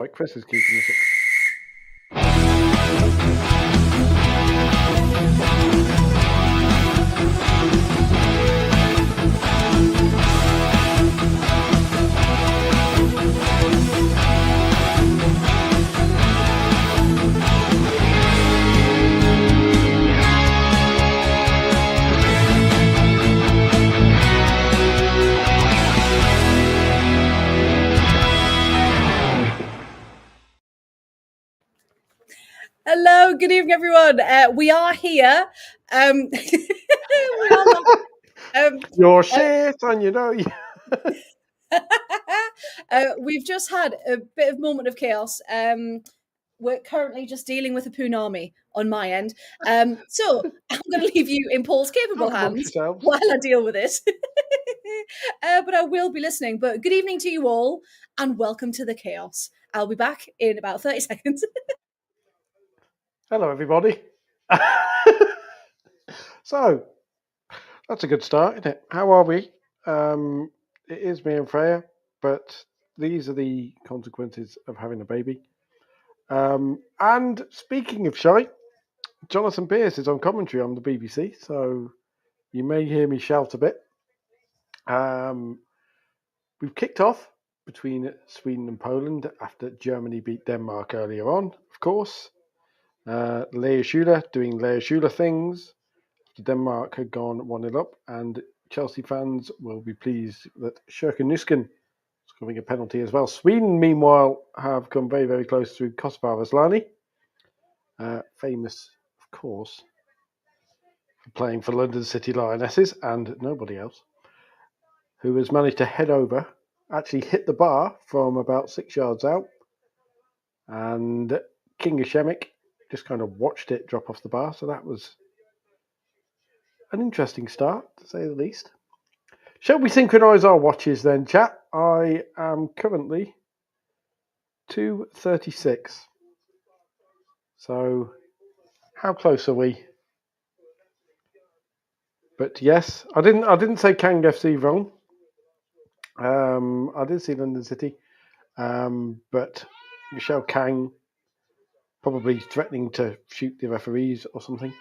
Like Chris is keeping us up. Hello, good evening, everyone. We are here. We are not, Your shit, and you know. we've just had a bit of moment of chaos. We're currently just dealing with a punami on my end. So I'm going to leave you in Paul's capable Talk amongst hands yourselves. while I deal with it. But I will be listening. But good evening to you all, and welcome to the chaos. I'll be back in about 30 seconds. Hello, everybody. So, that's a good start, isn't it? How are we? It is me and Freya, but these are the consequences of having a baby. And speaking of shite, Jonathan Pearce is on commentary on the BBC, so you may hear me shout a bit. We've kicked off between Sweden and Poland after Germany beat Denmark earlier on, of course. Lea Schuler doing Lea Schuler things. Denmark had gone 1-0 up, and Chelsea fans will be pleased that Sherkin Nuskin is scoring a penalty as well. Sweden, meanwhile, have come very, very close through Kosvar Aslani, famous, of course, for playing for London City Lionesses and nobody else, who has managed to head over, actually hit the bar from about 6 yards out, and Kinga Shemik just kind of watched it drop off the bar, so that was an interesting start, to say the least. Shall we synchronise our watches then, chat? I am currently 2:36. So, how close are we? But yes, I didn't say Kang FC wrong. I did see London City, but Michelle Kang probably threatening to shoot the referees or something.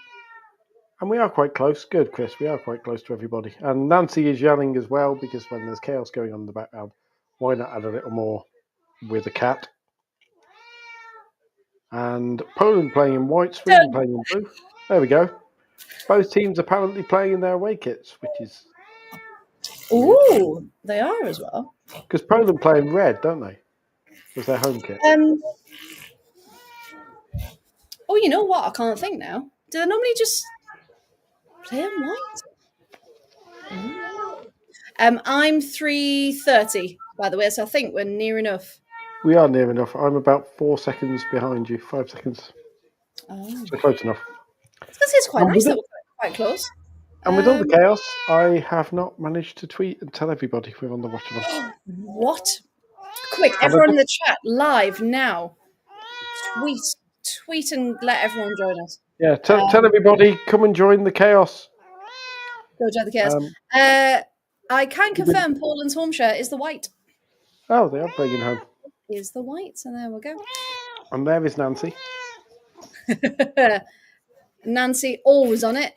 And we are quite close. Good, Chris. We are quite close to everybody. And Nancy is yelling as well because when there's chaos going on in the background, why not add a little more with a cat? And Poland playing in white, Sweden playing in blue. There we go. Both teams apparently playing in their away kits, which is Ooh, they are as well. because Poland play in red, don't they? As their home kit. Oh, you know what? I can't think now. Do they normally just play in white? I'm 3:30, by the way, so I think we're near enough. We are near enough. I'm about 4 seconds behind you. 5 seconds. Oh. So close enough. It's quite nice that we're quite close. And with all the chaos, I have not managed to tweet and tell everybody we're on the watch along. What? Quick, everyone in the chat, live now. Tweet and let everyone join us. Yeah, tell everybody, come and join the chaos. Go join the chaos. I can confirm Poland's home shirt is the white. Oh, they are playing home. Is the white, so there we go. And there is Nancy. Nancy, always on it.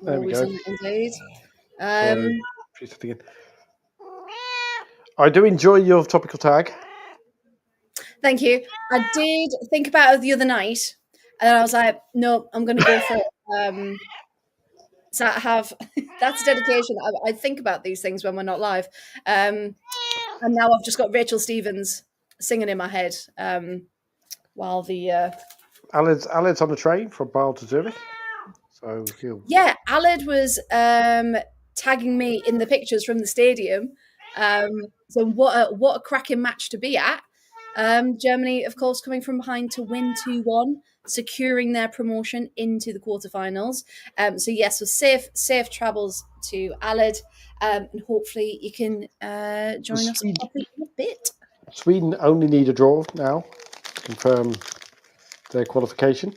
There we go. On it, indeed. I do enjoy your topical tag. Thank you. I did think about it the other night, and then I was like, no, I'm going to go for it. So I have that's dedication. I think about these things when we're not live, and now I've just got Rachel Stevens singing in my head while the Aled's on the train from Basel to Zurich. So Aled was tagging me in the pictures from the stadium. So what a cracking match to be at. Germany, of course, coming from behind to win 2-1, securing their promotion into the quarterfinals. So safe travels to Aled, and hopefully you can join us in a bit. Sweden only need a draw now to confirm their qualification.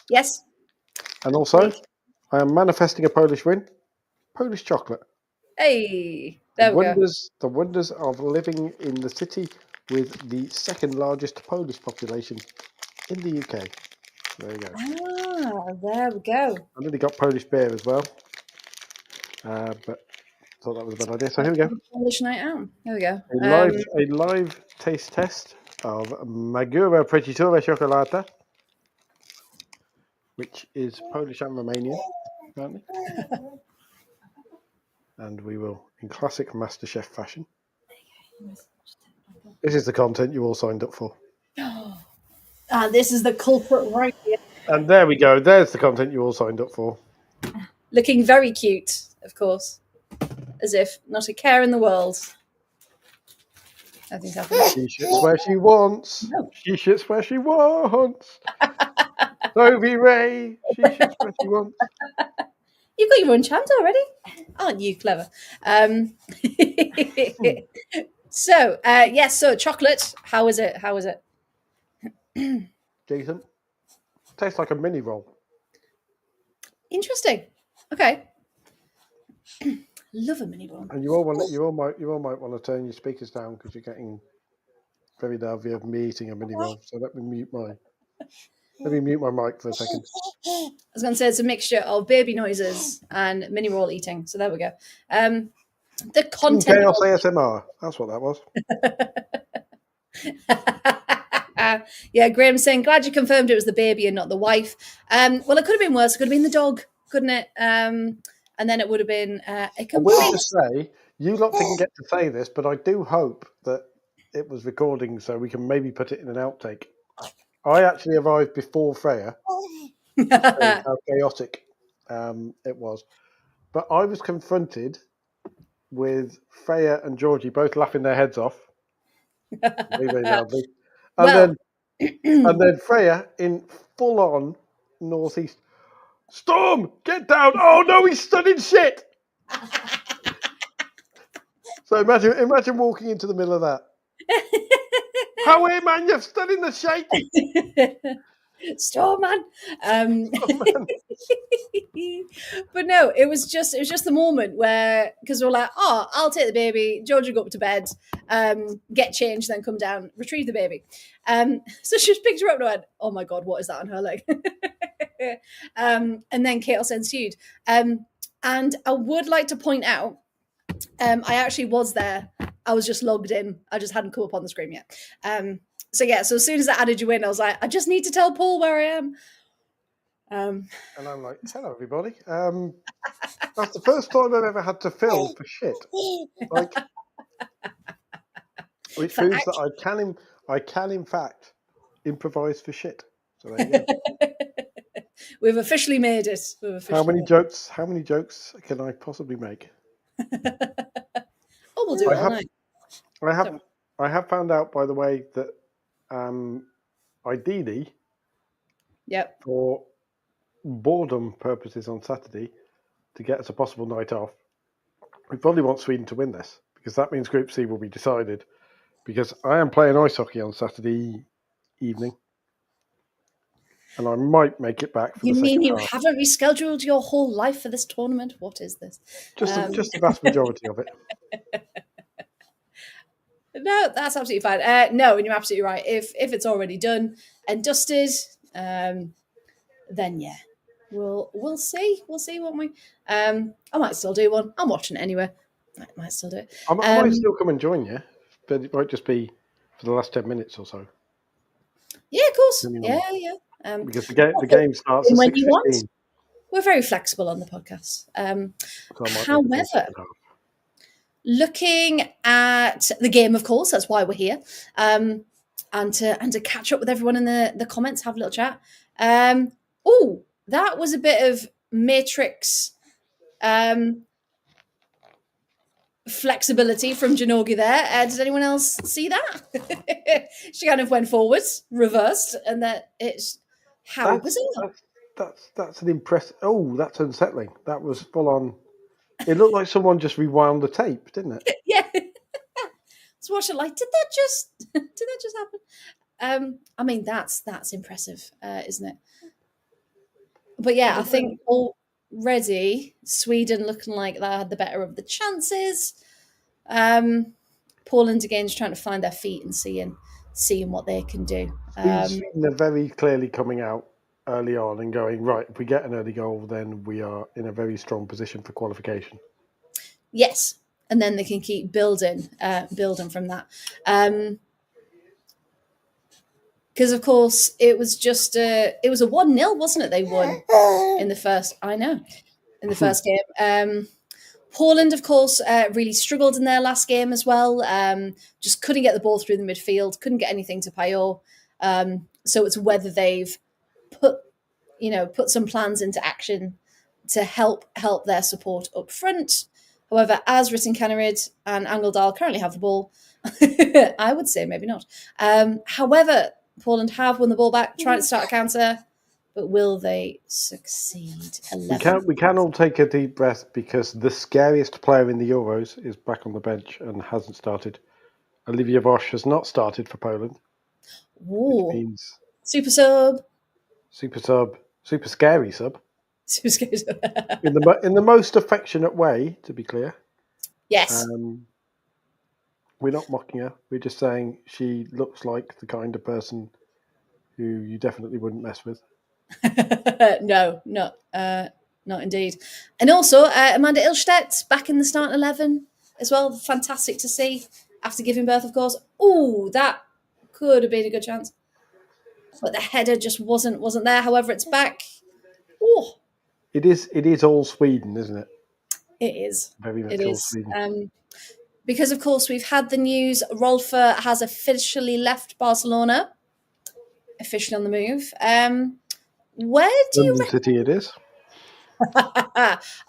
Yes. And also, I am manifesting a Polish win. Polish chocolate. Hey, there we go. The wonders of living in the city with the second largest Polish population in the UK. There you go. Ah, there we go. I nearly got Polish beer as well, but thought that was a bad idea. So here we go. Polish night out. There we go. A live taste test of Magura Precitura Chocolata, which is Polish and Romanian, apparently. And we will, in classic MasterChef fashion. This is the content you all signed up for. This is the culprit right here. And there we go. There's the content you all signed up for. Looking very cute, of course. As if not a care in the world. Nothing's happening. She shits where she wants. No. She shits where she wants. Sophie Ray, she shits where she wants. You've got your own chant already. Aren't you clever? So, yes, so chocolate. How is it? How is it? Decent. Tastes like a mini roll. Interesting. Okay. Love a mini roll. And you all might want to turn your speakers down because you're getting very nervy of me eating a mini roll. So let me mute my mic for a second. I was going to say it's a mixture of baby noises and mini roll eating. So there we go. The content. Chaos ASMR. That's what that was. Yeah, Graham's saying, glad you confirmed it was the baby and not the wife. Well, it could have been worse. It could have been the dog, couldn't it? And then it would have been a complete... I will just say, you lot didn't get to say this, but I do hope that it was recording so we can maybe put it in an outtake. I actually arrived before Freya. How chaotic it was. But I was confronted with Freya and Georgie both laughing their heads off. Very, very loudly. And then Freya in full-on northeast. Storm, get down! Oh no, he's studying shit. So imagine walking into the middle of that. How are you, man? You're studying the shaky. Storm man. But no, it was just the moment where, because we were like, oh, I'll take the baby, George will go up to bed, get changed, then come down, retrieve the baby. So she just picked her up and went, oh my god, what is that on her leg? And then chaos ensued. And I would like to point out, I actually was there. I was just logged in. I just hadn't come up on the screen yet. So yeah, so as soon as I added you in, I was like, I just need to tell Paul where I am. And I'm like, hello everybody. That's the first time I've ever had to fill for shit. Like, which proves that I can in fact improvise for shit. So there you go. We've officially made it. How many jokes can I possibly make? Oh, we'll do it all night. I have found out, by the way, that ideally, for boredom purposes on Saturday, to get us a possible night off, we probably want Sweden to win this, because that means Group C will be decided. Because I am playing ice hockey on Saturday evening, and I might make it back for you the mean second you haven't rescheduled your whole life for this tournament? What is this? Just the vast majority of it. No, that's absolutely fine. No, and you're absolutely right. If it's already done and dusted, then yeah, we'll see. We'll see, won't we? I might still do one. I'm watching it anyway. I might still do it. I might still come and join you, but it might just be for the last 10 minutes or so. Yeah, of course. Yeah. Because the game starts at 6:15. We're very flexible on the podcast. However, looking at the game, of course, that's why we're here, and to catch up with everyone in the comments, have a little chat. Oh, that was a bit of Matrix flexibility from Janogi there. Did anyone else see that? She kind of went forwards, reversed, and that it's how bizarre. That's an impressive. Oh, that's unsettling. That was full on. It looked like someone just rewound the tape, didn't it? Yeah. So watch it like, did that just happen? I mean, that's impressive, isn't it? But yeah, I think already Sweden looking like they had the better of the chances. Poland Poland again is trying to find their feet and seeing what they can do. Sweden are very clearly coming out early on and going, right, if we get an early goal, then we are in a very strong position for qualification. Yes, and then they can keep building from that. Because of course it was just it was a 1-0, wasn't it? They won in the first. I know, in the first game. Poland, of course, really struggled in their last game as well. Just couldn't get the ball through the midfield, couldn't get anything to Payot. So it's whether they've put some plans into action to help their support up front. However, as Ritten Kennerid and Angeldal currently have the ball, I would say maybe not. However, Poland have won the ball back, trying to start a counter, but will they succeed? We can all take a deep breath because the scariest player in the Euros is back on the bench and hasn't started. Olivia Vosch has not started for Poland, which means super sub, super scary sub. Super scary sub. in the most affectionate way, to be clear. Yes. We're not mocking her. We're just saying she looks like the kind of person who you definitely wouldn't mess with. No, not indeed. And also, Amanda Ilstedt back in the starting 11 as well. Fantastic to see after giving birth, of course. Oh, that could have been a good chance, but the header just wasn't there. However, it's back. Oh, it is all Sweden, isn't it? It is. Very much all Sweden. Because of course we've had the news. Rolfer has officially left Barcelona. Officially on the move. Where do London City it is.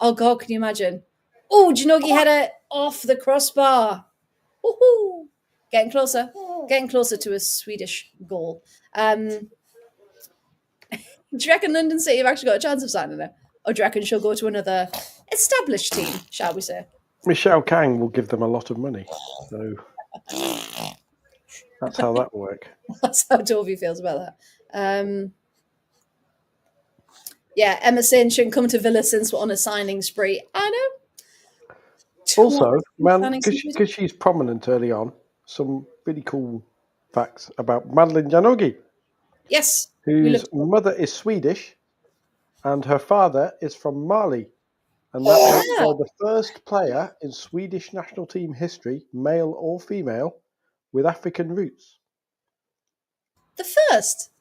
Oh God, can you imagine? Oh, Janogi header off the crossbar. Woohoo! Getting closer to a Swedish goal. Do you reckon London City have actually got a chance of signing her? Or do you reckon she'll go to another established team, shall we say? Michelle Kang will give them a lot of money. So that's how that will work. That's how Tovey feels about that. Yeah, Emma saying shouldn't come to Villa since we're on a signing spree. I know. Also, man, because she's prominent early on, some really cool facts about Madeline Janogy. Yes. Whose mother is Swedish and her father is from Mali. And that makes her the first player in Swedish national team history, male or female, with African roots. The first?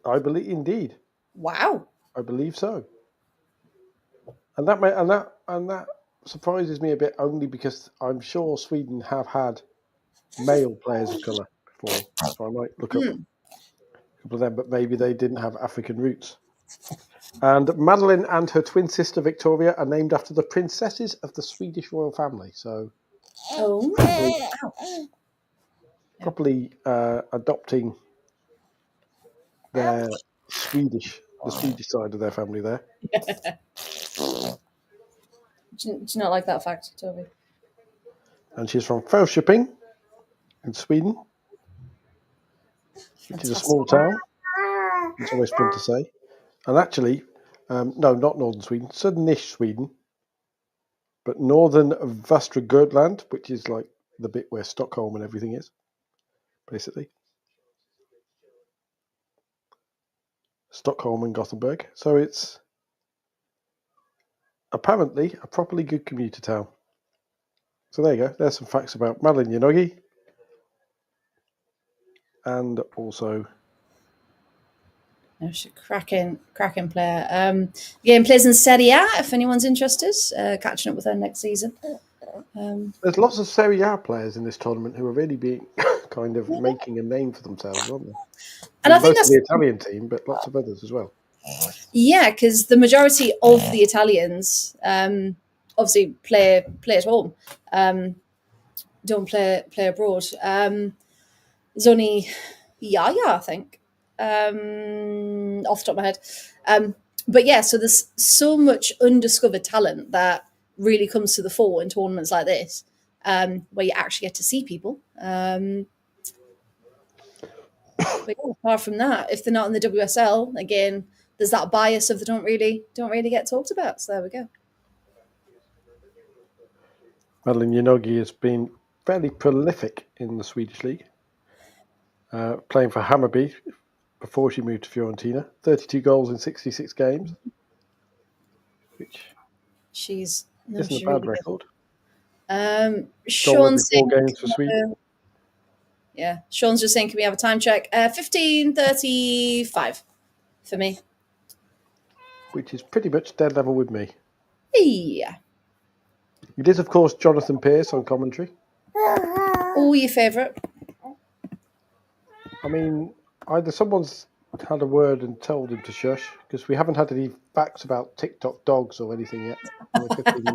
I believe, indeed. Wow. I believe so. And that surprises me a bit, only because I'm sure Sweden have had male players of colour before, so I might look up a couple of them, but maybe they didn't have African roots. And Madeline and her twin sister Victoria are named after the princesses of the Swedish royal family. So, properly adopting the Swedish side of their family there. Do you not like that fact, Toby? And she's from Falköping in Sweden, which is a small town. It's always fun to say. And actually, no, not northern Sweden, southernish Sweden, but northern Västra Götaland, which is like the bit where Stockholm and everything is, basically. Stockholm and Gothenburg. So it's apparently a properly good commuter town. So there you go. There's some facts about Madeline Janogy. And also... No, she's a cracking player. Again, plays in Serie A, if anyone's interested. Catching up with her next season. There's lots of Serie A players in this tournament who are really being kind of making a name for themselves, aren't they? And I think that's the Italian team, but lots of others as well. Yeah, because the majority of the Italians obviously play at home, don't play abroad. There's only Yaya, I think, off the top of my head. But yeah, so there's so much undiscovered talent that really comes to the fore in tournaments like this, where you actually get to see people. But yeah, apart from that, if they're not in the WSL, again, there's that bias of they don't really get talked about. So there we go. Madeline Janogy has been fairly prolific in the Swedish league, playing for Hammarby before she moved to Fiorentina. 32 goals in 66 games, which She's isn't a really bad good. record. Goal Sean every 4 saying, games for Sweden. yeah, Sean's just saying, can we have a time check? 15:35 for me. Which is pretty much dead level with me. Yeah. It is, of course, Jonathan Pearce on commentary. Oh, your favourite? I mean, either someone's had a word and told him to shush, because we haven't had any facts about TikTok dogs or anything yet. That's And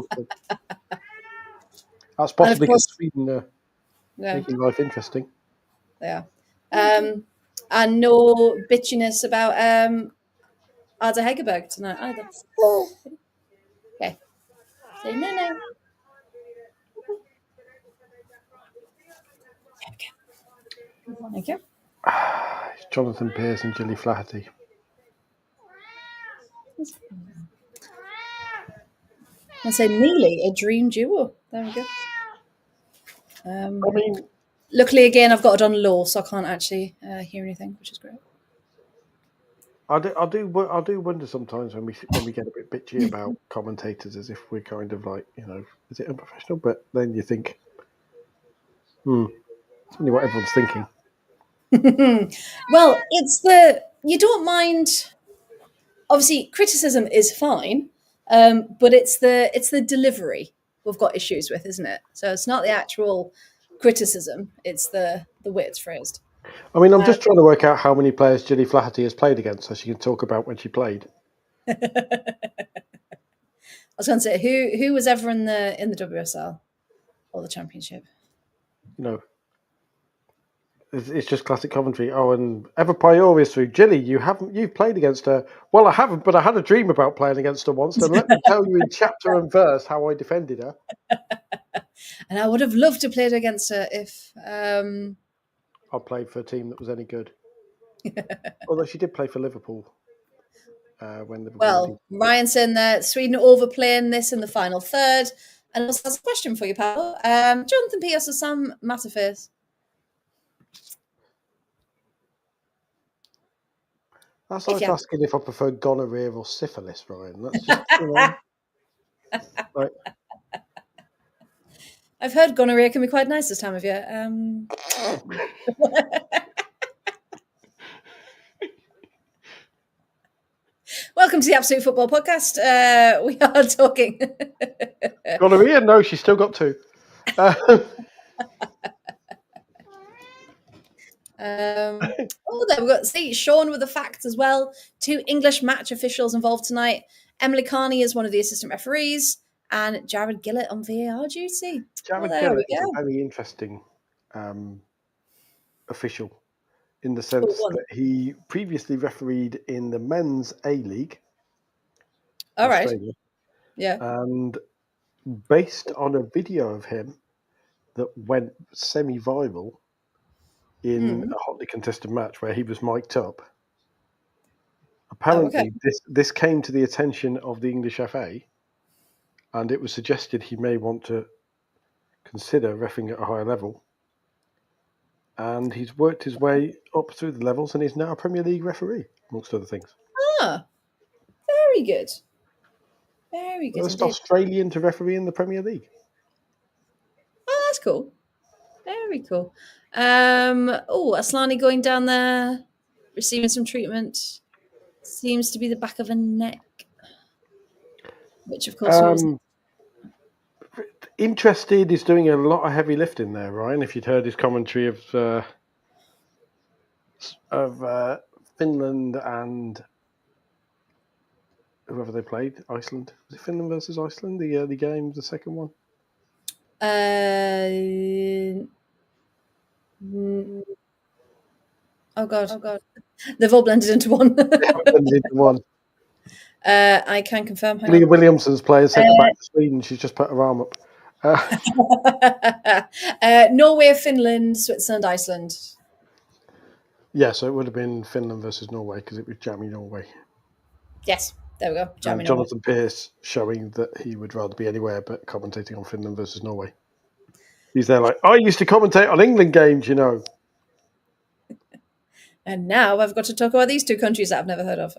of possibly because course, Sweden are yeah, making life interesting. yeah. And no bitchiness about Ada Hegerberg tonight either. Okay. Say no, no. Thank you. It's Jonathan Pearce and Gilly Flaherty. I say nearly a dream duo. There we go. I mean, Luckily, again, I've got it on low, so I can't actually hear anything, which is great. I do wonder sometimes when we get a bit bitchy about commentators, as if we're kind of like, is it unprofessional? But then you think, it's only what everyone's thinking. Well, you don't mind. Obviously, criticism is fine, but it's the delivery we've got issues with, isn't it? So it's not the actual criticism; it's the way it's phrased. I mean, I'm just trying to work out how many players Gilly Flaherty has played against, so she can talk about when she played. I was going to say who was ever in the WSL or the Championship. It's just classic commentary. Oh, and ever priori through Gilly, you've played against her. Well, I haven't, but I had a dream about playing against her once. And let me tell you in chapter and verse how I defended her. And I would have loved to play against her if I played for a team that was any good. Although she did play for Liverpool. When Liverpool. Well, Ryan's in there. Sweden overplaying this in the final third. And also has a question for you, pal. Jonathan Pearce or Sam Matterface? That's like asking if I prefer gonorrhea or syphilis, Ryan. That's just, right. I've heard gonorrhea can be quite nice this time of year. Welcome to the Absolute Football Podcast. We are talking gonorrhea. No, she's still got two. There we've got Sean with the facts as well. 2 English match officials involved tonight. Emily Carney is one of the assistant referees, and Jared Gillett on VAR duty. Jared Gillett is a very interesting official in the sense that he previously refereed in the men's A-League. All Australia, right. Yeah. And based on a video of him that went semi-viral in a hotly contested match where he was mic'd up, apparently this came to the attention of the English FA, and it was suggested he may want to consider reffing at a higher level. And he's worked his way up through the levels and he's now a Premier League referee, amongst other things. Ah, very good. Very good. First Australian to referee in the Premier League. Oh, that's cool. Very cool. Aslani going down there, receiving some treatment. Seems to be the back of a neck. Which, of course, Interested is doing a lot of heavy lifting there, Ryan. If you'd heard his commentary of Finland and whoever they played, Iceland. Was it Finland versus Iceland? The early game, the second one. Oh god, they've all blended into one. I can confirm. Leah Williamson's playing centre back for Sweden. She's just put her arm up. Norway, Finland, Switzerland, Iceland. Yeah, so it would have been Finland versus Norway because it was Jamie Norway. Yes, there we go. Jamie Jonathan Pearce showing that he would rather be anywhere but commentating on Finland versus Norway. He's there like, I used to commentate on England games, you know. And now I've got to talk about these two countries that I've never heard of.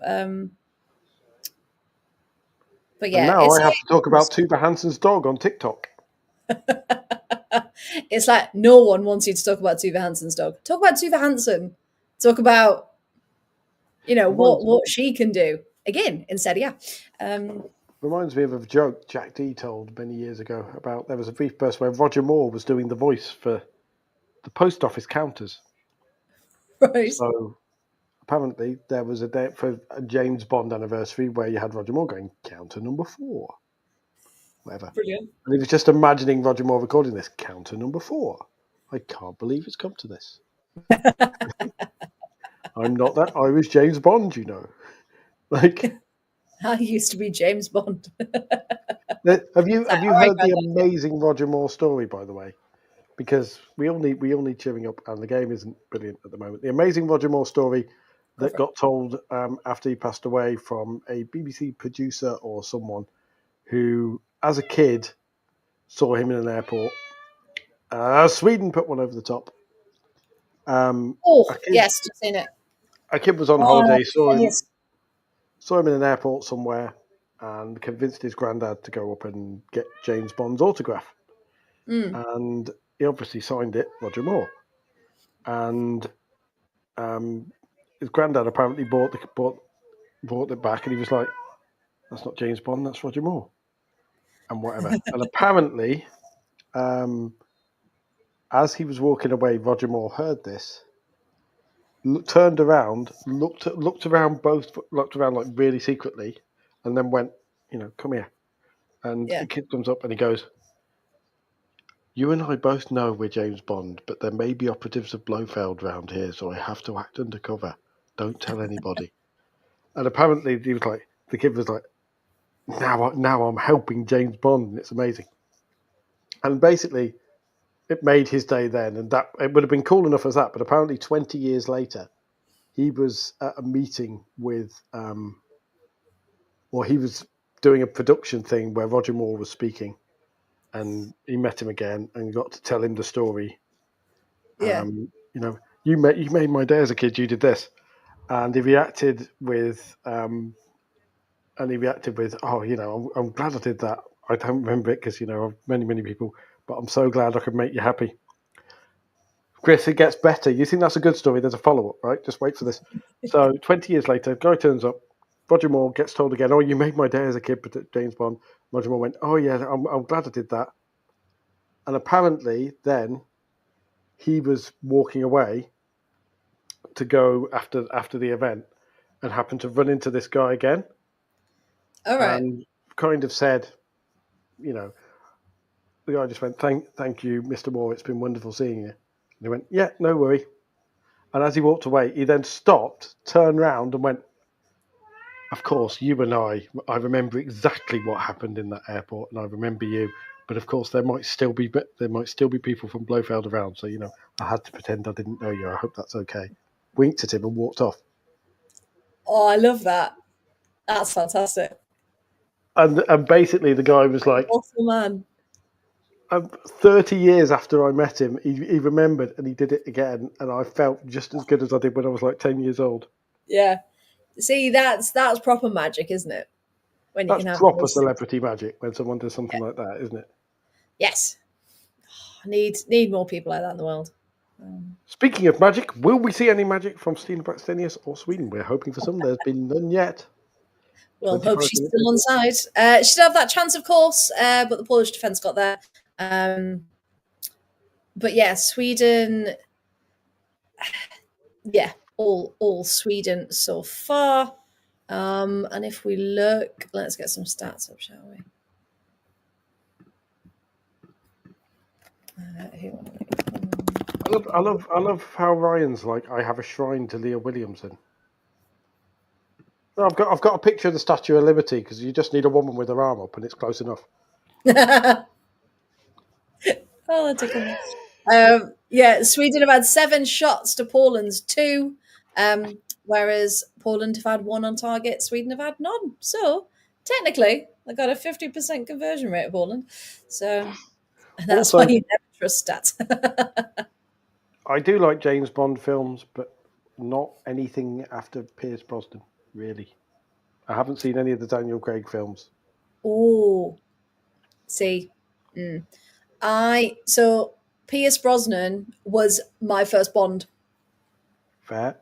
But And yeah, now I have to talk about Tuba Hansen's dog on TikTok. it's like no one wants you to talk about Tuva Hansen's dog. Talk about Tuva Hansen. Talk about what she can do again in Serie A. Reminds me of a joke Jack D told many years ago about there was a brief burst where Roger Moore was doing the voice for the post office counters. Right. So apparently there was a day for a James Bond anniversary where you had Roger Moore going counter number 4, whatever. Brilliant. And he was just imagining Roger Moore recording this counter number 4. I can't believe it's come to this. I'm not that Irish James Bond, you know. Like, I used to be James Bond. have you All right, heard the granddad. amazing Roger Moore story, by the way? Because we all need cheering up, and the game isn't brilliant at the moment. The amazing Roger Moore story Go that for it. got told after he passed away from a BBC producer or someone who, as a kid, saw him in an airport. Sweden put one over the top. Oh, A kid, yes, just seen it. a kid was on Oh, holiday, yes. saw him in an airport somewhere, and convinced his granddad to go up and get James Bond's autograph. And he obviously signed it, Roger Moore. And his granddad apparently bought it back, and he was like, "That's not James Bond, that's Roger Moore," and whatever. And apparently, as he was walking away, Roger Moore heard this, turned around, looked around like really secretly, and then went, "Come here." And Yeah. the kid comes up and he goes, "You and I both know we're James Bond, but there may be operatives of Blofeld round here, so I have to act undercover. Don't tell anybody." And apparently, the kid was like, now I'm helping James Bond, and it's amazing. And basically, it made his day then, and that it would have been cool enough as that. But apparently, 20 years later, he was at a meeting with, or he was doing a production thing where Roger Moore was speaking, and he met him again and got to tell him the story. Yeah. You made my day as a kid. You did this, and he reacted with, oh, I'm glad I did that. I don't remember it because many people, but I'm so glad I could make you happy. Chris, it gets better. You think that's a good story? There's a follow up, right? Just wait for this. So 20 years later, guy turns up. Roger Moore gets told again, "Oh, you made my day as a kid," but James Bond. Roger Moore went, "Oh yeah, I'm glad I did that." And apparently, then he was walking away to go after the event, and happened to run into this guy again, All right. and kind of said, you know, the guy just went, "Thank you, Mr. Moore. It's been wonderful seeing you." And he went, "Yeah, no worry." And as he walked away, he then stopped, turned round, and went, "Of course, you and I remember exactly what happened in that airport, and I remember you. But of course, there might still be people from Blofeld around. So I had to pretend I didn't know you. I hope that's okay." Winked at him and walked off. Oh, I love that. That's fantastic. And basically, the guy was like, Awesome man. 30 years after I met him, he remembered and he did it again, and I felt just as good as I did when I was like 10 years old. Yeah. See, that's proper magic, isn't it? When you That's can have proper those. celebrity magic when someone does something like that, isn't it? Yes. Need more people like that in the world. Speaking of magic, will we see any magic from Stina Blackstenius or Sweden? We're hoping for some. There's been none yet. We'll hope 25 she's minutes still in. on side. She did have that chance, of course, but the Polish defence got there. But yeah, Sweden. Yeah, all Sweden so far. And if we look, let's get some stats up, shall we? I love how Ryan's like, "I have a shrine to Leah Williamson." No, I've got a picture of the Statue of Liberty because you just need a woman with her arm up and it's close enough. Oh, that tickled me. Yeah, Sweden have had 7 shots to Poland's 2, whereas Poland have had 1 on target. Sweden have had none. So technically, they got a 50% conversion rate of Poland. So And that's why Also, you never trust stats. I do like James Bond films, but not anything after Pierce Brosnan, really. I haven't seen any of the Daniel Craig films. Oh, see, so Pierce Brosnan was my first Bond. Fair.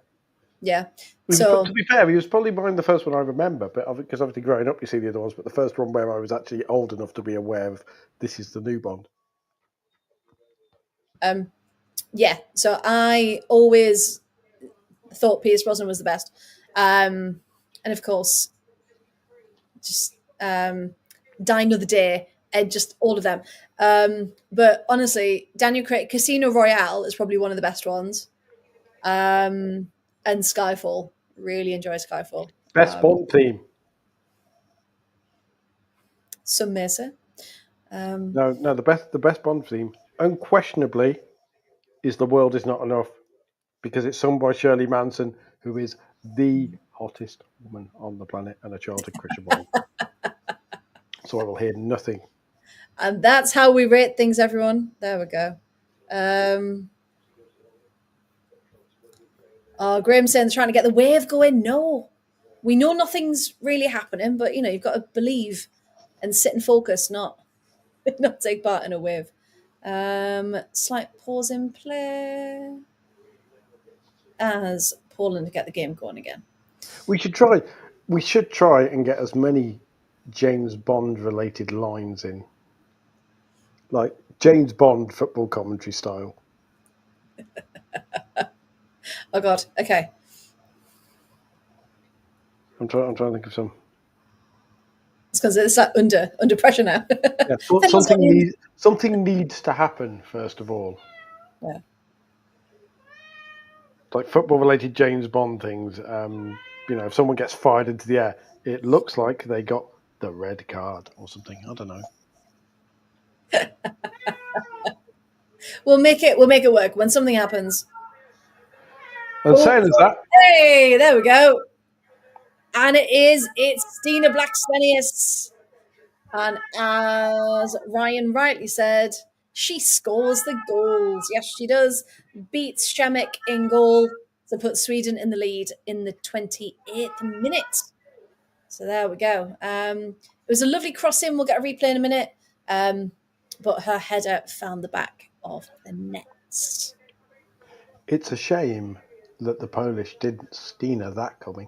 Yeah. To So be fair, he was probably mine the first one I remember, but because obviously growing up you see the other ones, but the first one where I was actually old enough to be aware of this is the new Bond. yeah, so I always thought Pierce Brosnan was the best. And of course, just Die Another Day and just all of them. But honestly, Daniel Craig Casino Royale is probably one of the best ones. And Skyfall. Really enjoy Skyfall. Best Bond theme. Some may say. No, the best Bond theme, unquestionably, is "The World Is Not Enough" because it's sung by Shirley Manson, who is the hottest woman on the planet and a child of Christian Bond. So I will hear nothing. And that's how we rate things, everyone. There we go. Um, Graham's saying they're trying to get the wave going. No, we know nothing's really happening, but you've got to believe and sit and focus, not not take part in a wave. Slight pause in play as Poland get the game going again. We should try. We should try and get as many James Bond related lines in, like James Bond football commentary style. Oh God. Okay. I'm trying to think of some. It's because it's like under pressure now. Yeah, Fendel's got the something needs to happen first of all. yeah. Like football related James Bond things. If someone gets fired into the air, it looks like they got the red card or something. I don't know. We'll make it work when something happens. And Oh, saying as that, hey, there we go. And it's Stina Blackstenius. And as Ryan rightly said, she scores the goals. Yes, she does. Beats Shemek in goal to put Sweden in the lead in the 28th minute. So there we go. It was a lovely crossing. We'll get a replay in a minute. But her header found the back of the net. it's a shame that the Polish didn't Stina that coming.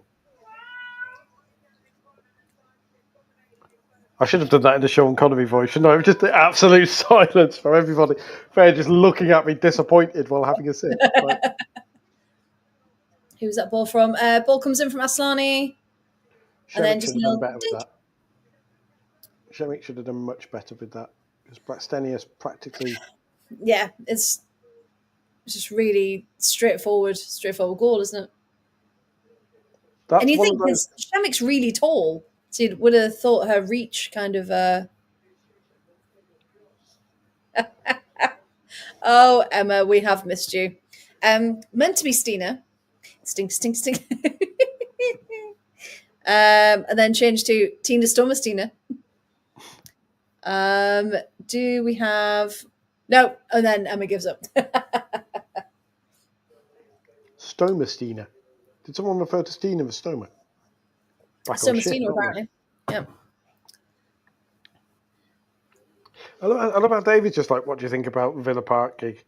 I should have done that in the Sean Connery voice, shouldn't I? Just the absolute silence from everybody. Fair just looking at me disappointed while having a sip. Like, Who's that ball from? Ball comes in from Aslani. And then Shemek just should a have done little better with dink. that. Shemek should have done much better with that. Because Blackstenius practically. Yeah, it's just really straightforward goal, isn't it? And That's you one of think those. because Shamik's really tall, so you would have thought her reach kind of. Oh, Emma, we have missed you. Meant to be Stina. Stink, stink, stink. And then changed to Tina Stomastina. Do we have no? And then Emma gives up. Stoma Stina. Did someone refer to Stina as Stoma? Back on shift, Stomastina, aren't they? apparently. Yeah. I love how David's just like, what do you think about Villa Park gig?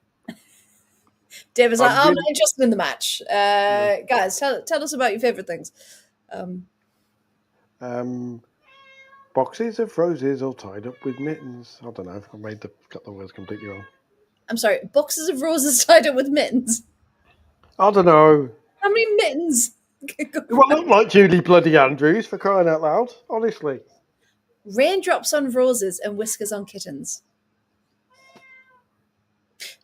David's like, I'm oh, I'm not really. interested in the match. No. Guys, tell us about your favourite things. Um, Boxes of roses all tied up with mittens. I don't know. Got the words completely wrong. I'm sorry, boxes of roses tied up with mittens. I don't know. How many mittens? Do I look like Julie Bloody Andrews for crying out loud? Honestly. Raindrops on roses and whiskers on kittens.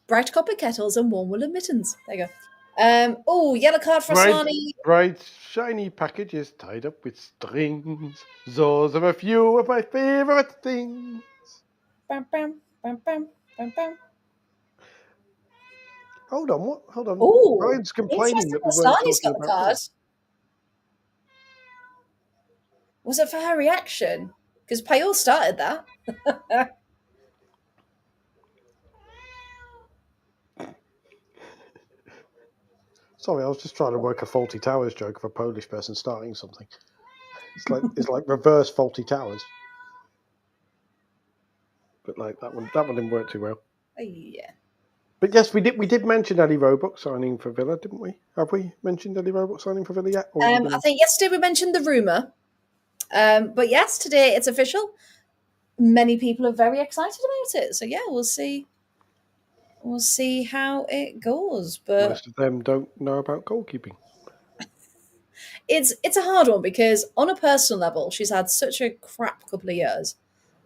Bright copper kettles and warm woolen mittens. There you go. Oh, yellow card for Bright, Aslani. bright, shiny packages tied up with strings. Those are a few of my favourite things. Bam, bam, bam, bam, bam, bam. Hold on, what? Hold on. Oh, Ryan's complaining interesting. that we weren't Aslani's talking got the about card. Villa. Was it for her reaction? Because Payol started that. Sorry, I was just trying to work a Faulty Towers joke of a Polish person starting something. It's like reverse Faulty Towers. But like that one didn't work too well. Yeah. But yes, we did mention Ellie Roebuck signing for Villa, didn't we? Have we mentioned Ellie Roebuck signing for Villa yet? Or I think yesterday we mentioned the rumour. But yes, today it's official. Many people are very excited about it. So yeah, we'll see. We'll see how it goes. But most of them don't know about goalkeeping. it's a hard one because on a personal level, she's had such a crap couple of years.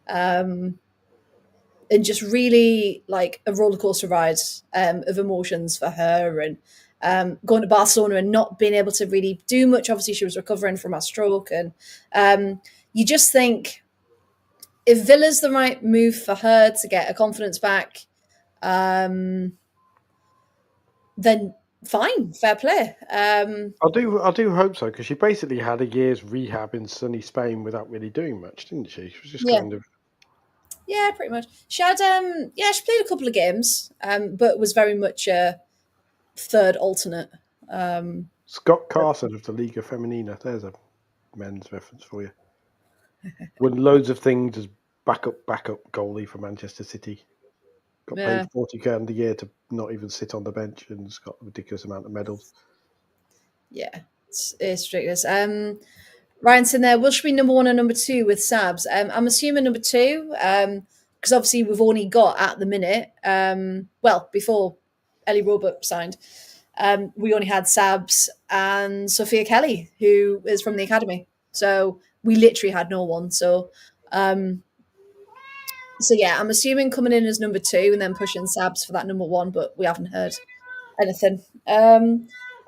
And just really like a roller coaster ride of emotions for her, and going to Barcelona and not being able to really do much. Obviously, she was recovering from a stroke, and you just think if Villa's the right move for her to get her confidence back, then fine, fair play. I do hope so, because she basically had a year's rehab in sunny Spain without really doing much, didn't she? She was just Yeah, kind of yeah, pretty much. She had she played a couple of games, but was very much a third alternate. Scott Carson of the Liga Femenina. There's a men's reference for you. Won loads of things as backup goalie for Manchester City. Got Yeah, paid 40 grand a year to not even sit on the bench, and has got a ridiculous amount of medals. yeah, it's ridiculous. Ryan's in there. Will she be number one or number two with Sabs? I'm assuming number two, because obviously we've only got at the minute, well, before Ellie Roebuck signed, we only had Sabs and Sophia Kelly, who is from the academy. So we literally had no one. Um, so yeah, I'm assuming coming in as number two and then pushing Sabs for that number one, but we haven't heard anything.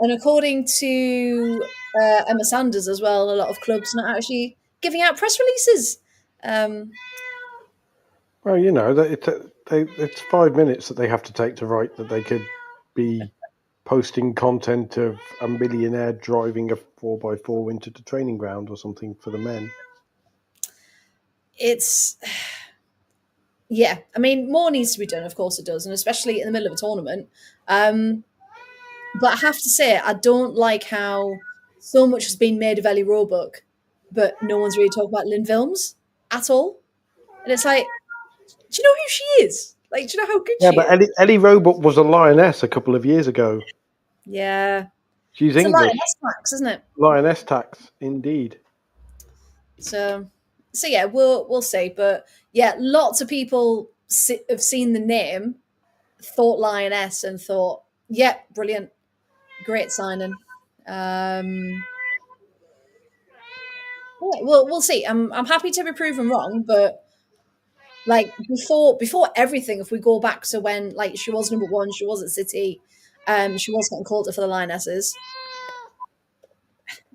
And according to Emma Sanders as well, a lot of clubs not actually giving out press releases. Um, Well, it's 5 minutes that they have to take to write that they could be posting content of a millionaire driving a 4x4 into the training ground or something for the men. it's yeah, I mean, more needs to be done. Of course, it does, and especially in the middle of a tournament. But I have to say, I don't like how so much has been made of Ellie Roebuck, but no one's really talking about Lynn Films at all. And it's like, do you know who she is? Like, do you know how good Yeah, she but is? Ellie Roebuck was a lioness a couple of years ago. Yeah, She's it's a English. lioness max, isn't it? Lioness tax, indeed. So, so yeah, we'll see. But yeah, lots of people have seen the name, thought Lioness, and thought, yeah, brilliant, great signing. Yeah, we'll see. I'm happy to be proven wrong, but like before everything, if we go back to when like she was number one, she was at City, she was getting called up for the Lionesses.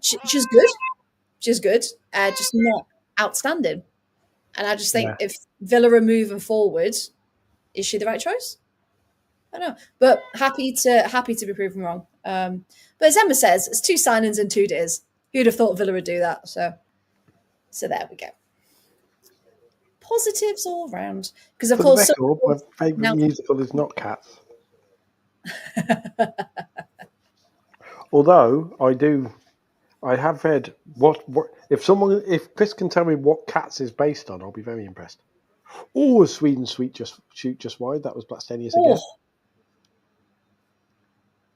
She's good. She's good. Just not outstanding. And I just think Yeah. if Villa are moving forward, is she the right choice? I don't know, but happy to be proven wrong. But as Emma says, it's 2 signings in 2 days. Who'd have thought Villa would do that? So there we go. Positives all round. Because of For the course, some record, my favourite now musical is not Cats. Although I have read what if Chris can tell me what Cats is based on, I'll be very impressed. Oh, Sweden Sweet just shoot just wide. That was Blackstenius again. oh,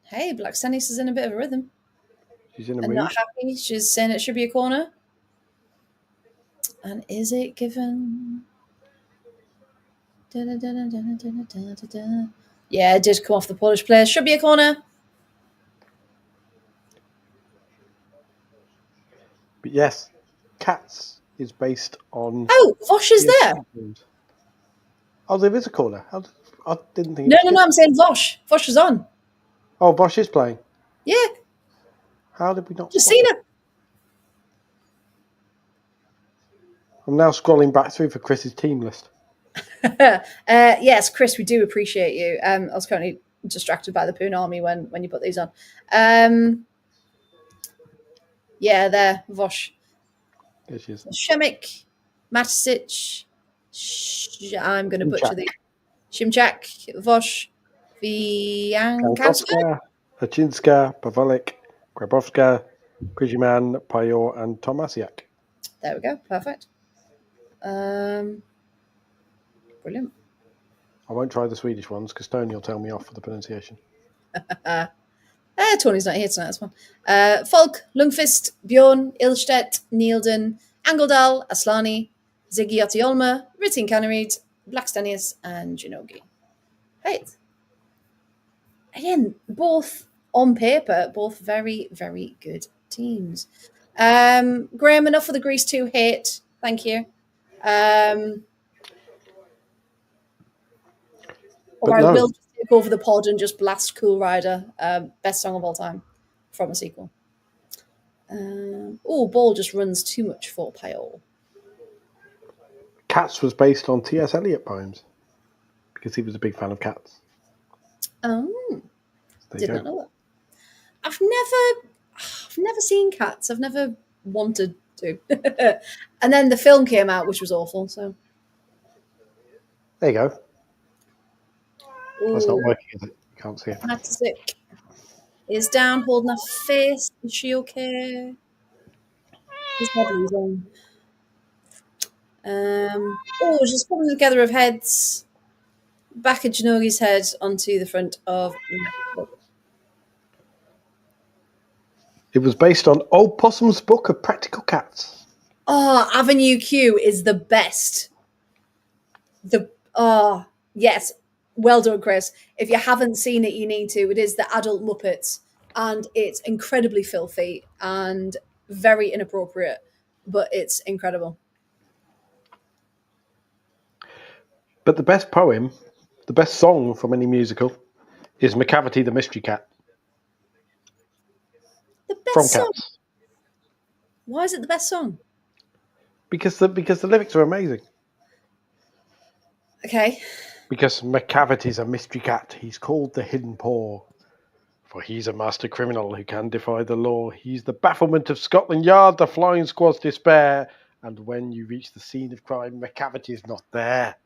hey, Black Stennis is in a bit of a rhythm She's in a and not mood. happy. She's saying it should be a corner. And is it given? Da-da-da-da-da-da-da-da-da. Yeah, it did come off the Polish player. Should be a corner. But yes, Cats is based on Oh, Vosh is there. Oh, there is a corner. I didn't think it No, was no, no. given. I'm saying Vosh. Vosh was on. Oh, Bosch is playing. Yeah, How did we not just spot seen that? her. I'm now scrolling back through for Chris's team list. Yes, Chris, we do appreciate you. I was currently distracted by the Poon Army when you put these on. Yeah, there, Vosh. There she is. Shemik, Matisic, I'm going to butcher Jack the Shimchak, Vosh, Viankowska. Kankowska. Achinska, Pavlik, Grabowska, Krijiman, Payor, and Tomasiak. There we go. Perfect. Brilliant. I won't try the Swedish ones because Tony will tell me off for the pronunciation. Tony's not here tonight. That's fine. Falk, Lundqvist, Bjorn, Ilstedt, Nielden, Angeldal, Aslani, Ziggy Otiolma, Ritin Canarid, Blackstenius, and Janogi. Right. Again, both on paper, both very, very good teams. Graham, enough for the Grease 2 hate. Thank you. Or I will just take over the pod and just blast Cool Rider, best song of all time, from a sequel. Ball just runs too much for Payol. Cats was based on T.S. Eliot poems because he was a big fan of cats. Oh, did not know that. I've never seen Cats. I've never wanted to. And then the film came out, which was awful. So there you go. Ooh. That's not working, is it? You can't see it. Matic is down, holding her face. Is she okay? His head is on. Just putting together of heads. Back of Janogi's head onto the front of. It was based on Old Possum's Book of Practical Cats. Oh, Avenue Q is the best. Yes. Well done, Chris. If you haven't seen it, you need to. It is the adult Muppets, and it's incredibly filthy and very inappropriate, but it's incredible. But the best poem, the best song from any musical, is McCavity the Mystery Cat. The best from song? Cats. Why is it the best song? Because the lyrics are amazing. Okay. Because McCavity's a mystery cat. He's called the Hidden Paw. For he's a master criminal who can defy the law. He's the bafflement of Scotland Yard, the flying squad's despair. And when you reach the scene of crime, McCavity's not there.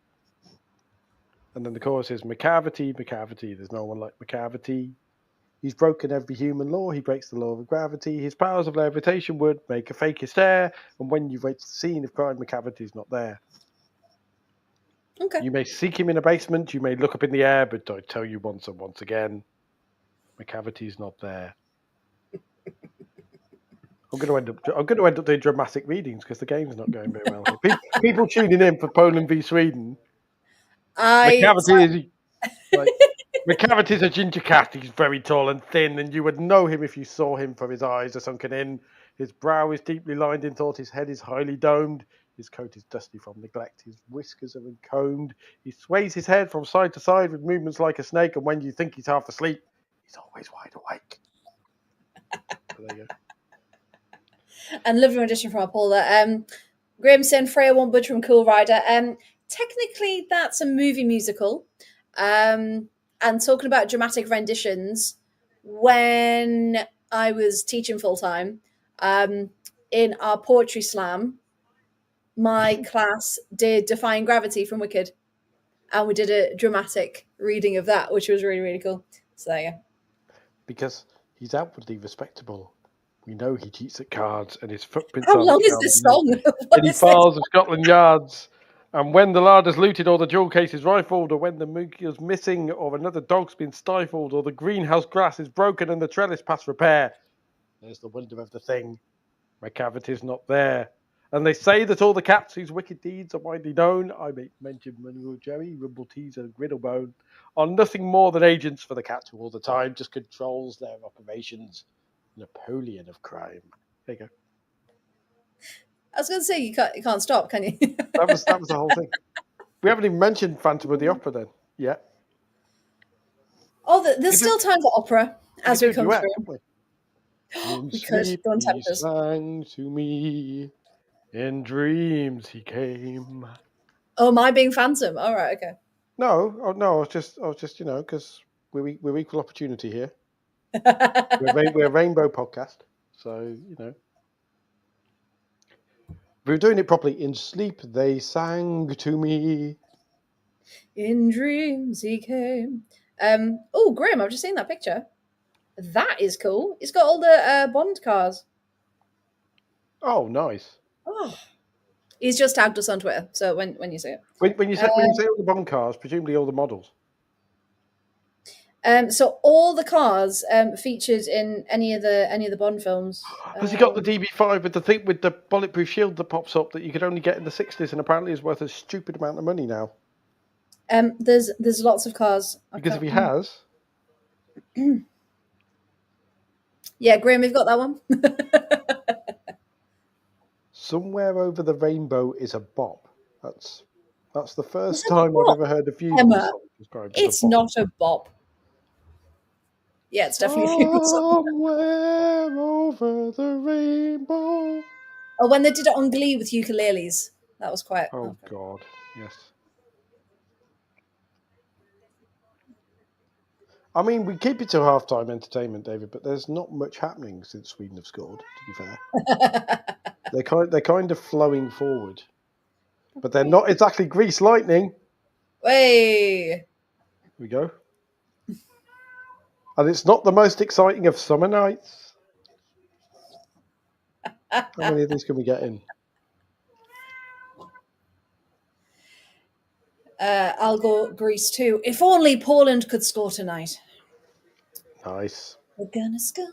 And then the chorus is, McCavity, McCavity, there's no one like McCavity. He's broken every human law. He breaks the law of gravity. His powers of levitation would make a fake stare. And when you reach the scene of crime, McCavity's not there. Okay. You may seek him in a basement. You may look up in the air, but I tell you once and once again, McCavity's not there. I'm going to end up doing dramatic readings because the game's not going very well. People tuning in for Poland v Sweden. McCavity's a ginger cat. He's very tall and thin, and you would know him if you saw him, for his eyes are sunken in. His brow is deeply lined in thought. His head is highly domed. His coat is dusty from neglect. His whiskers are uncombed. He sways his head from side to side with movements like a snake, and when you think he's half asleep, he's always wide awake. So there you go. And lovely rendition from our Paula. Graham saying Freya won't budge from Cool Rider. Technically, that's a movie musical. And talking about dramatic renditions, when I was teaching full time, in our poetry slam, my class did Defying Gravity from Wicked. And we did a dramatic reading of that, which was really, really cool. So there you go. Because he's outwardly respectable. We know he cheats at cards, and his footprints How long is this song? And he files of Scotland Yards. And when the larder's looted, or the jewel case is rifled, or when the monkey is missing, or another dog's been stifled, or the greenhouse grass is broken and the trellis past repair, there's the wonder of the thing. McCavity's not there. And they say that all the cats whose wicked deeds are widely known, I may mention Manuel Jerry, Rumbletease, and Griddlebone, are nothing more than agents for the cat who all the time just controls their operations. Napoleon of crime. There you go. I was going to say you can't stop, can you? That was the whole thing. We haven't even mentioned Phantom of the Opera then yet. Oh, there's still time for opera as we come through. We could. Don't tempt us. He sang to me. In dreams he came. Oh, am I being Phantom? All right, okay. No, I was just because we're equal opportunity here. we're a rainbow podcast, so we were doing it properly. In sleep they sang to me. In dreams he came. Graham, I've just seen that picture. That is cool. It's got all the Bond cars. Oh, nice. Oh, he's just tagged us on Twitter. So when you see it, When you say all the Bond cars, presumably all the models. so all the cars featured in any of the Bond films. Has he got the DB5 with the thing with the bulletproof shield that pops up that you could only get in the 60s and apparently is worth a stupid amount of money now? There's lots of cars. Because if he has, yeah, Graham, we've got that one. Somewhere Over the Rainbow is a bop. That's the first It's a time bop, I've ever heard a Fusion Emma. song described as It's a bop. not a bop. Yeah, it's definitely a Fusion song. Somewhere over the rainbow. Oh, when they did it on Glee with ukuleles, that was quite. Oh God, yes. I mean, we keep it to half-time entertainment, David, but there's not much happening since Sweden have scored. To be fair, they're kind of flowing forward, but they're not exactly Grease lightning. Hey. Here we go, and it's not the most exciting of summer nights. How many of these can we get in? I'll go Greece too. If only Poland could score tonight. Nice. We're gonna score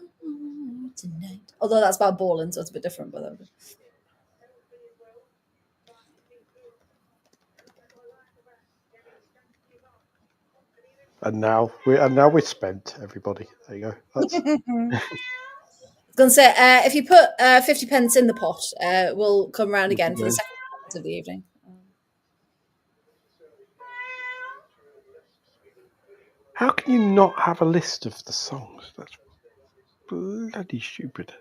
tonight. Although that's about bowling, so it's a bit different. But And now we're spent. Everybody, there you go. That's... I was gonna say, if you put 50 pence in the pot, we'll come round again for the second part of the evening. How can you not have a list of the songs? That's bloody stupid.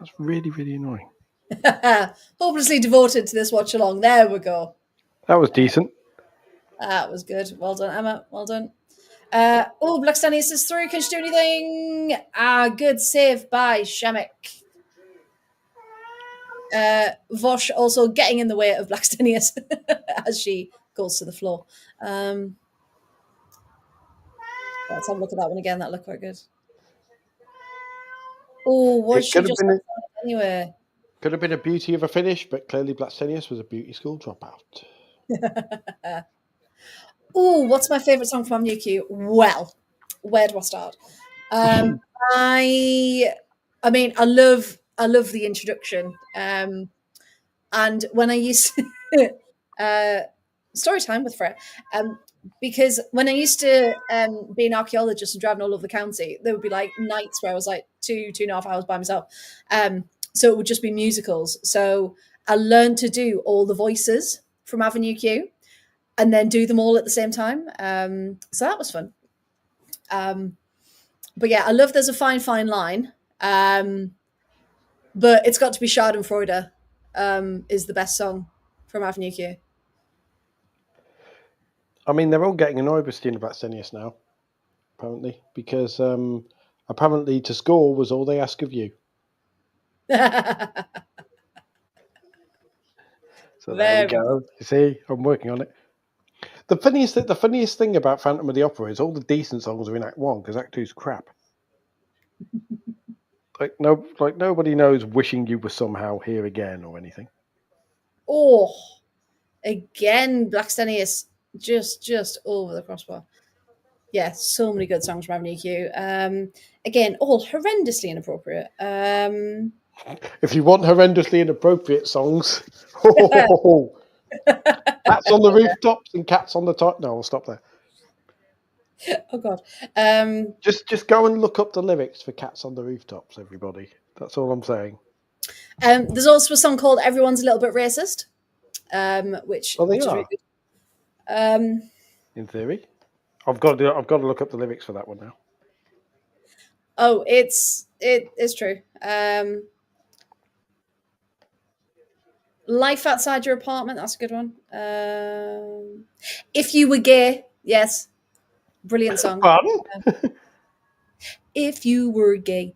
That's really, really annoying. Hopelessly devoted to this watch along. There we go. That was decent. That was good. Well done, Emma. Well done. Oh, Black Stannis is through. Can she do anything? Good save by Shamek. Vosh also getting in the way of Black Stannis as she goes to the floor. Let's have a look at that one again. That looked quite good. Oh, was she just anyway? Could have been a beauty of a finish, but clearly Blackstenius was a beauty school dropout. Oh, what's my favourite song from Amnuku? Well, where do I start? I mean, I love the introduction. And when I used to, story time with Freya, because when I used to be an archaeologist and driving all over the county, there would be like nights where I was like 2.5 hours by myself. So it would just be musicals. So I learned to do all the voices from Avenue Q and then do them all at the same time. So that was fun. But yeah, I love There's a Fine, Fine Line. But it's got to be Schadenfreude is the best song from Avenue Q. I mean, they're all getting annoyed with Stina Blackstenius now, apparently, because apparently to score was all they ask of you. So there we go. You see, I'm working on it. The funniest thing about Phantom of the Opera is all the decent songs are in Act 1 because Act 2's crap. Like nobody knows "Wishing You Were Somehow Here Again" or anything. Oh, again, Blackstenius just over the crossbar. Yeah, so many good songs from Avenue Q. Again, all horrendously inappropriate. If you want horrendously inappropriate songs, Cats on the Rooftops and Cats on the Top. No, I'll stop there. Oh God. Just go and look up the lyrics for Cats on the Rooftops, everybody. That's all I'm saying. There's also a song called "Everyone's a Little Bit Racist," which Well, they which are. is really good. In theory, I've got to look up the lyrics for that one now. Oh, it's true. Life Outside Your Apartment, that's a good one. If You Were Gay, yes. Brilliant song. If you were gay,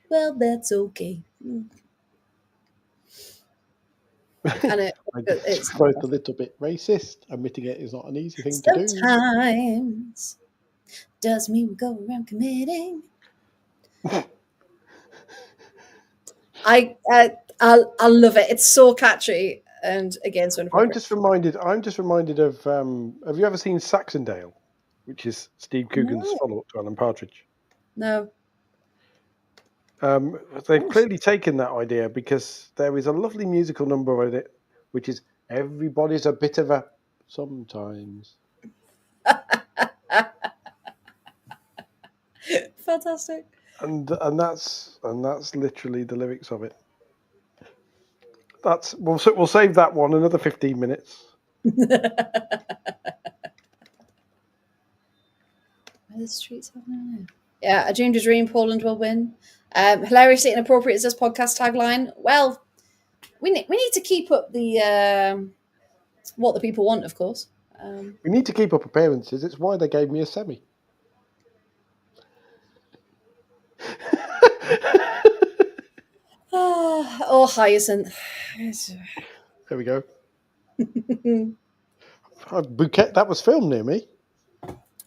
well, that's okay. And it's both a little bit racist. Admitting it is not an easy thing to do. Sometimes Does mean we go around committing. I love it. It's so catchy, and again, so I'm inappropriate. just reminded of. Have you ever seen Saxondale, which is Steve Coogan's No, follow-up to Alan Partridge? no. They've Oh. clearly taken that idea because there is a lovely musical number in it, which is everybody's a bit of a sometimes. Fantastic. And that's literally the lyrics of it. We'll save that one another 15 minutes. The streets have no. Yeah, I dreamed a dream. Poland will win. Hilariously inappropriate is this podcast tagline. Well, we need to keep up the what the people want, of course. We need to keep up appearances. It's why they gave me a semi. Oh, Hyacinth. There we go. Bouquet, that was filmed near me.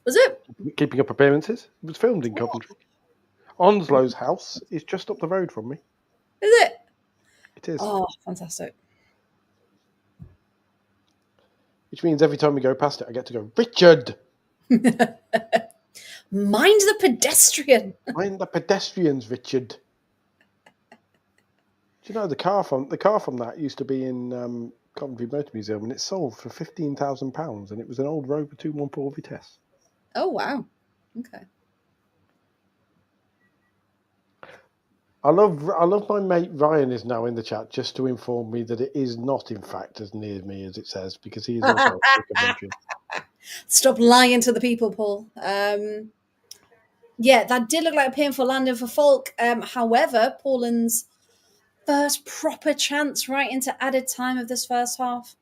Was it? Keeping up appearances. It was filmed in Coventry. Onslow's house is just up the road from me. Is it? It is. Oh, fantastic. Which means every time we go past it, I get to go, Richard! Mind the pedestrian. Mind the pedestrians, Richard. Do you know the car from that used to be in Coventry Motor Museum, and it sold for £15,000, and it was an old Rover 214 Vitesse. Oh wow. Okay. I love my mate Ryan is now in the chat just to inform me that it is not in fact as near me as it says, because he is also a Coventry. Stop lying to the people, Paul. Yeah, that did look like a painful landing for Falk. However, Poland's first proper chance right into added time of this first half.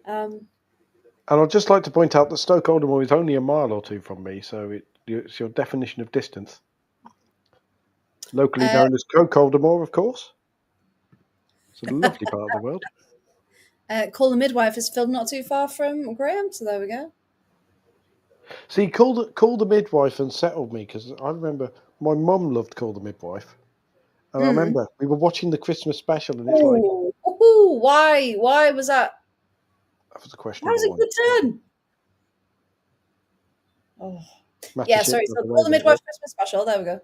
And I'd just like to point out that Stoke Aldermore is only a mile or two from me, so it's your definition of distance. Locally known as Coke Aldermore, of course. It's a lovely part of the world. Call the Midwife is filmed not too far from Graham, so there we go. See, Call the Midwife unsettled me, because I remember my mum loved Call the Midwife. And I remember we were watching the Christmas special, and it's like... Why? Why was that? That was a question. How was it good turn? Oh. Yeah, sorry. So Call the Midwife Christmas special. There we go.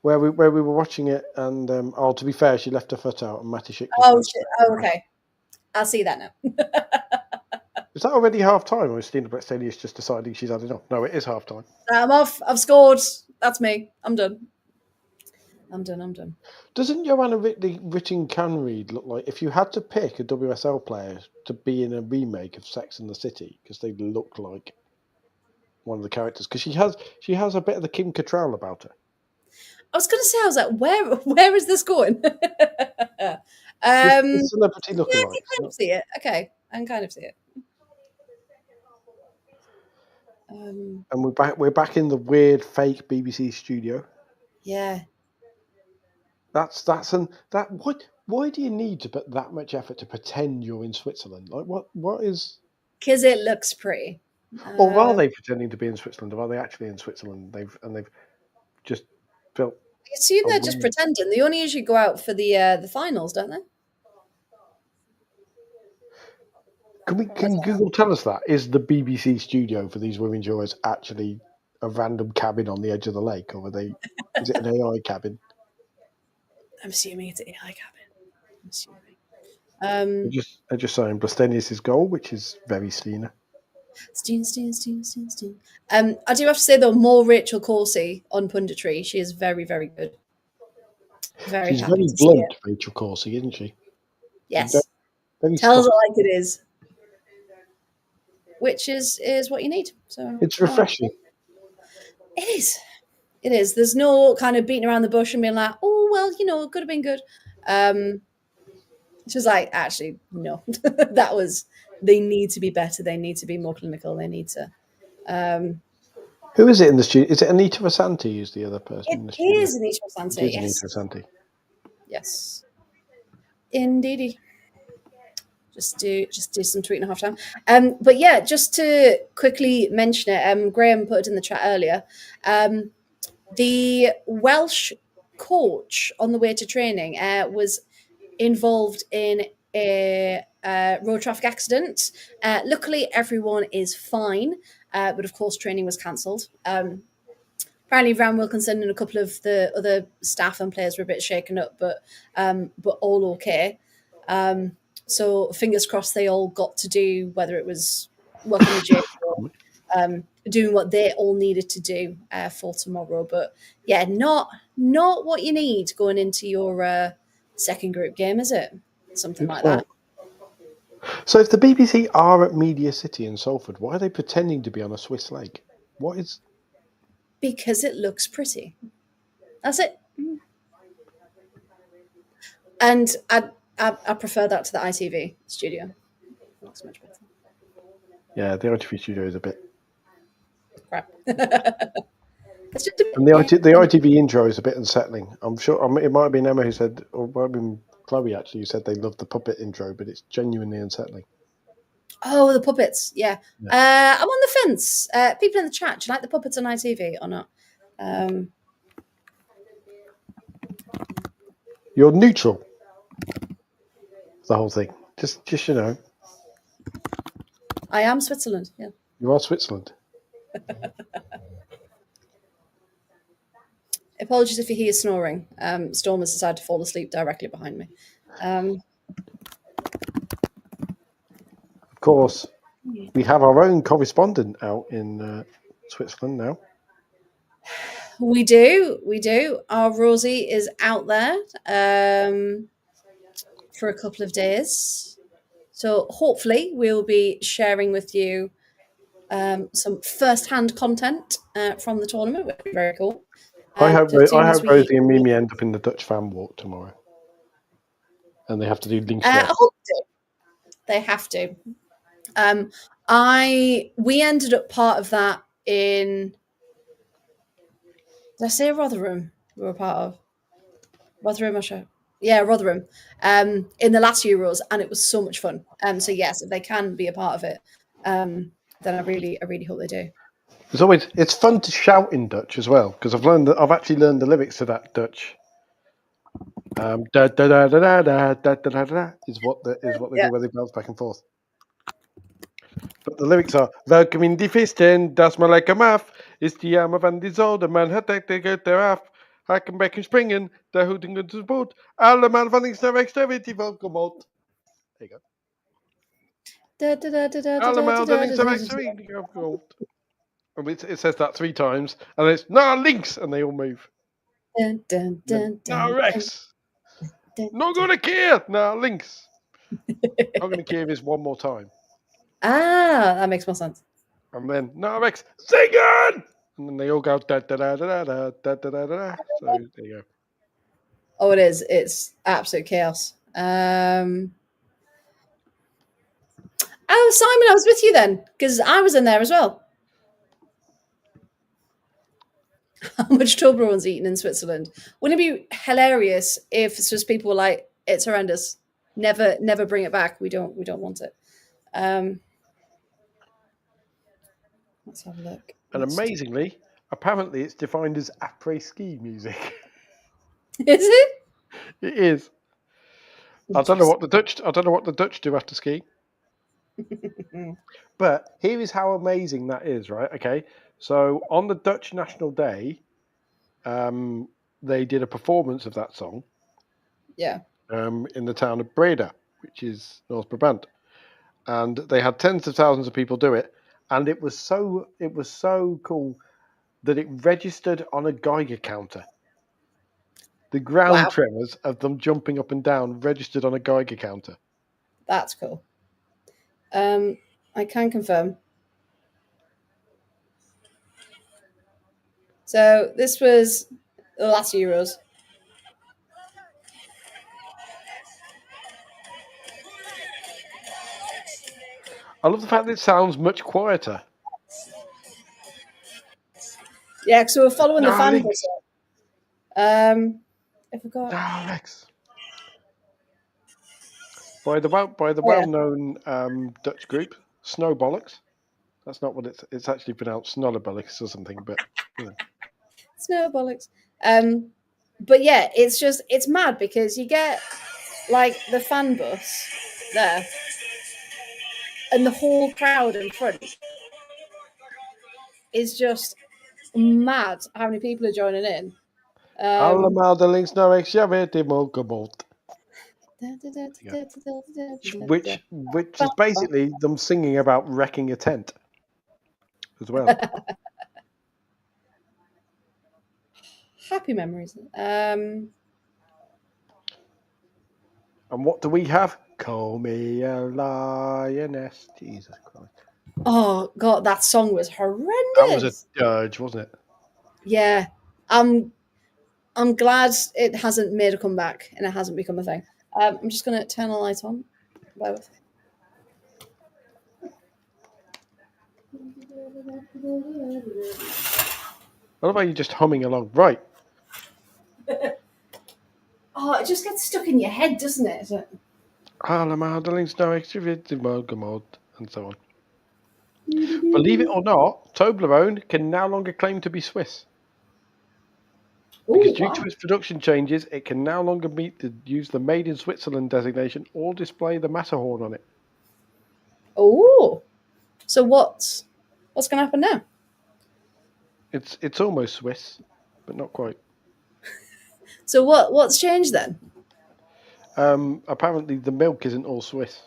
Where we were watching it, and to be fair, she left her foot out, and Matty Schick. Oh shit! Oh, okay. I'll see that now. Is that already half time, or is Stina Brett-Stalius just deciding she's had enough? No, it is half time. I'm off. I've scored. That's me. I'm done. Doesn't Joanna Written-Canreid look like, if you had to pick a WSL player to be in a remake of Sex and the City, because they look like one of the characters, because she has a bit of the Kim Cattrall about her. I was going to say, I was like, where is this going? The celebrity lookalike. Yeah, I can kind of see it. Okay, I can kind of see it. And we're back in the weird fake BBC studio. Yeah. Why do you need to put that much effort to pretend you're in Switzerland? Like what is? Because it looks pretty. Or are they pretending to be in Switzerland, or are they actually in Switzerland? They've just built. I assume they're just pretending. They only usually go out for the finals, don't they? Can Google tell us that? Is the BBC studio for these women's Euros actually a random cabin on the edge of the lake, or is it an AI cabin? I'm assuming it's an AI cabin. I'm assuming. I'm just saying Blastenius' goal, which is very Stina. Steen. I do have to say though, more Rachel Corsie on punditry. She is very, very good. She's very blunt, Rachel Corsie, isn't she? Yes. Very tells it like it is, which is what you need. So it's refreshing. It is. There's no kind of beating around the bush and being like, oh well, it could have been good. It's just like, actually, no. They need to be better. They need to be more clinical. They need to. Who is it in the studio? Is it Anita Rasanti who's the other person in the studio? It is Anita Rasanti, yes. Anita Rasanti. Yes. Indeedy. Just do some tweeting at half time. But yeah, just to quickly mention it, Graham put it in the chat earlier. The Welsh coach on the way to training was involved in a road traffic accident. Luckily, everyone is fine, but of course, training was cancelled. Apparently, Ram Wilkinson and a couple of the other staff and players were a bit shaken up, but all okay. So fingers crossed they all got to do, whether it was work in the gym or doing what they all needed to do for tomorrow. But yeah, not what you need going into your second group game, is it? Something It's like not. that. So if the BBC are at Media City in Salford, why are they pretending to be on a Swiss lake? What is? Because it looks pretty. That's it. And I prefer that to the ITV studio. It looks much better. Yeah, the ITV studio is a bit. Crap. It's just And the ITV intro is a bit unsettling. I'm sure it might have been Emma who said, or it might have been Chloe actually, who said they loved the puppet intro, but it's genuinely unsettling. Oh, the puppets. Yeah. Yeah. I'm on the fence. People in the chat, do you like the puppets on ITV or not? You're neutral. The whole thing. Just you know, I am Switzerland. Yeah. you are Switzerland. Apologies if you hear snoring. Storm has decided to fall asleep directly behind me. Of course, we have our own correspondent out in Switzerland now. We do. Our Rosie is out there for a couple of days. So hopefully we'll be sharing with you some first-hand content from the tournament, which will be very cool. I hope As soon as Rosie and Mimi end up in the Dutch fan walk tomorrow, and they have to do links. I hope they have to. We ended up part of that in. Did I say Rotherham? We were part of Rotherham, or show? Yeah, Rotherham. In the last Euros, and it was so much fun. So yes, if they can be a part of it, then I really hope they do. It's fun to shout in Dutch as well because I've actually learned the lyrics to that Dutch. Da da da da da da da da da is what they do when they bounce back and forth. But the lyrics are welkom in die visten, dat is maar lekker maf. Is die arme van die zolderman, het ik uit eraf. Haken bekken springen, daar hoeding het de boot. Allemaal van links naar rechts, daar weet hij welkom uit. There you go. Allemaal van links naar rechts, daar weet hij welkom uit. It says that 3 times, and it's naar links, and they all move. Naar rechts. Nog een keer, naar links. I'm going to give this one more time. Ah, that makes more sense. And then naar rechts, zingen! And then they all go da da da da da da da da da. So there you go. Oh, it is. It's absolute chaos. Oh, Simon, I was with you then because I was in there as well. How much Toblerone's eaten in Switzerland? Wouldn't it be hilarious if Swiss people were like, "It's horrendous. Never bring it back. We don't want it." Let's have a look. And amazingly, apparently, it's defined as après-ski music. Is it? It is. I don't know what the Dutch do after ski. But here is how amazing that is, right? Okay, so on the Dutch National Day, they did a performance of that song. Yeah. In the town of Breda, which is North Brabant, and they had tens of thousands of people do it, and it was so cool that it registered on a Geiger counter. The ground tremors of them jumping up and down registered on a Geiger counter. That's cool. I can confirm. So this was the last Euros. I love the fact that it sounds much quieter. Yeah, so we're following the fan bus. I forgot. Alex. by the Oh, yeah. well-known Dutch group Snowbollocks. That's not what it's actually pronounced Snollebollocks or something, but you know. Snowbollocks. But yeah, it's mad because you get like the fan bus there and the whole crowd in front is just mad how many people are joining in. Um, Allemaal de links naar rechts, ja weet je mogelijk. Which is basically them singing about wrecking a tent as well. Happy memories. And what do we have? Call me a lioness. Jesus Christ. Oh god, that song was That was a horrendous. dirge, wasn't it? Yeah, I'm I'm glad it hasn't made a comeback and it hasn't become a thing. I'm just gonna turn the light on. Bear with. What about you just humming along? Right. Oh, it just gets stuck in your head, doesn't it? Allemaal de links naar rechts, ja weet je mogelijk. And so on. Believe it or not, Toblerone can no longer claim to be Swiss. Because Ooh, due wow. to its production changes, it can no longer use the Made in Switzerland designation or display the Matterhorn on it. Oh, so what's going to happen now? It's almost Swiss, but not quite. So what's changed then? Apparently, the milk isn't all Swiss.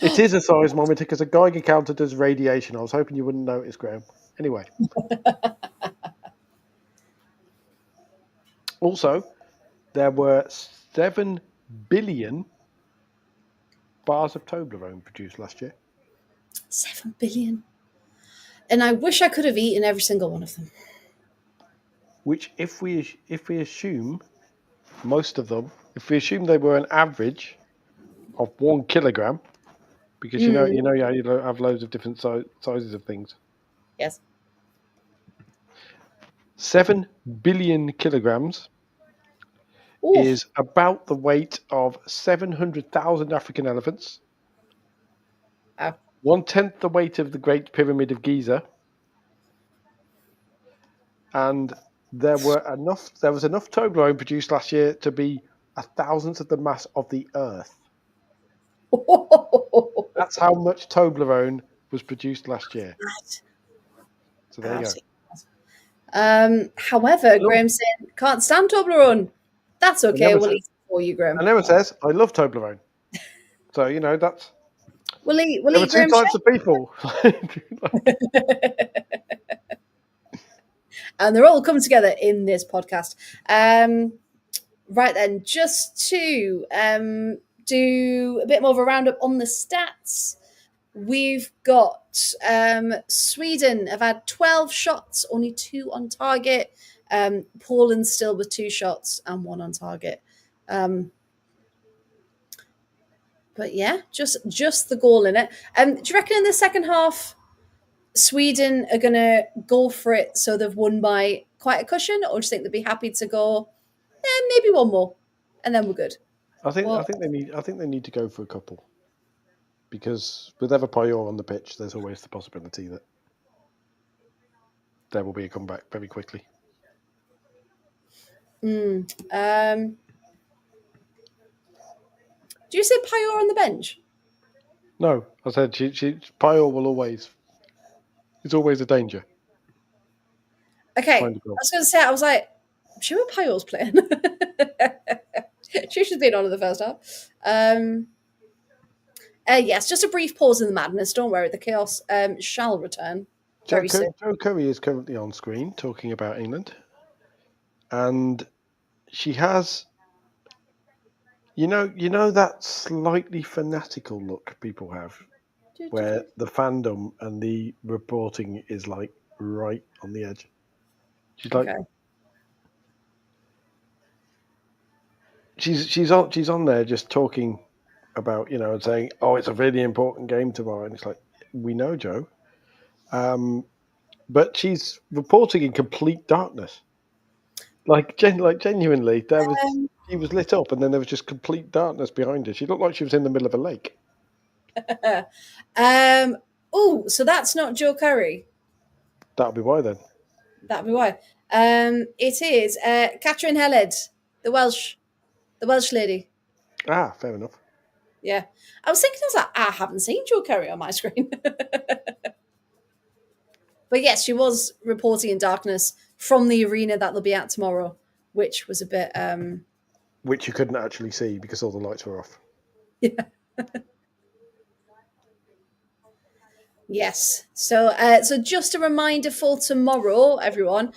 It is a seismometer because a Geiger counter does radiation. I was hoping you wouldn't notice, Graham. Anyway. Also, there were 7 billion bars of Toblerone produced last year. 7 billion. And I wish I could have eaten every single one of them. Which, if we assume most of them, if we assume they were an average of 1 kilogram, because you know how you have loads of different sizes of things. Yes. 7 billion kilograms Ooh. is about the weight of 700,000 African elephants. Oh. 1/10 the weight of the Great Pyramid of Giza. And there was enough Toblerone produced last year to be 1,000th of the mass of the Earth. That's how much Toblerone was produced last year. So there you go. However, Graham said, can't stand Toblerone. That's okay. We'll eat it for you, Graham. And Emma says, I love Toblerone. So, that's... We'll eat there were two Graham's types of people. And they're all coming together in this podcast. Right then, just to do a bit more of a roundup on the stats. We've got Sweden have had 12 shots, only 2 on target. Poland still with 2 shots and 1 on target. But yeah, just the goal in it. Do you reckon in the second half Sweden are going to go for it so they've won by quite a cushion, or do you think they'd be happy to go maybe one more and then we're good? I think they need to go for a couple, because with Eva Payor on the pitch, there's always the possibility that there will be a comeback very quickly. Do you say Payor on the bench? No, I said Payor will always. It's always a danger. Okay, I was going to say, I was like, I'm sure Payor's playing. She should be on in the first half. Yes, just a brief pause in the madness. Don't worry, the chaos shall return very soon. Jo Curry is currently on screen talking about England, and she has, you know that slightly fanatical look people have, where the fandom and the reporting is like right on the edge. She's like, she's on there just talking about, and saying, oh, it's a really important game tomorrow, and it's like, we know, Joe, but she's reporting in complete darkness. Like genuinely, she She was lit up, and then there was just complete darkness behind her. She looked like she was in the middle of a lake. Oh, so that's not Joe Curry. That'll be why then. That'd be why. It is Catherine Helled, the Welsh lady. Ah, fair enough. Yeah, I was thinking, I was like, I haven't seen Joe Curry on my screen. But yes, she was reporting in darkness from the arena that they'll be at tomorrow, which was a bit. Which you couldn't actually see because all the lights were off. Yeah. Yes. So, so just a reminder for tomorrow, everyone.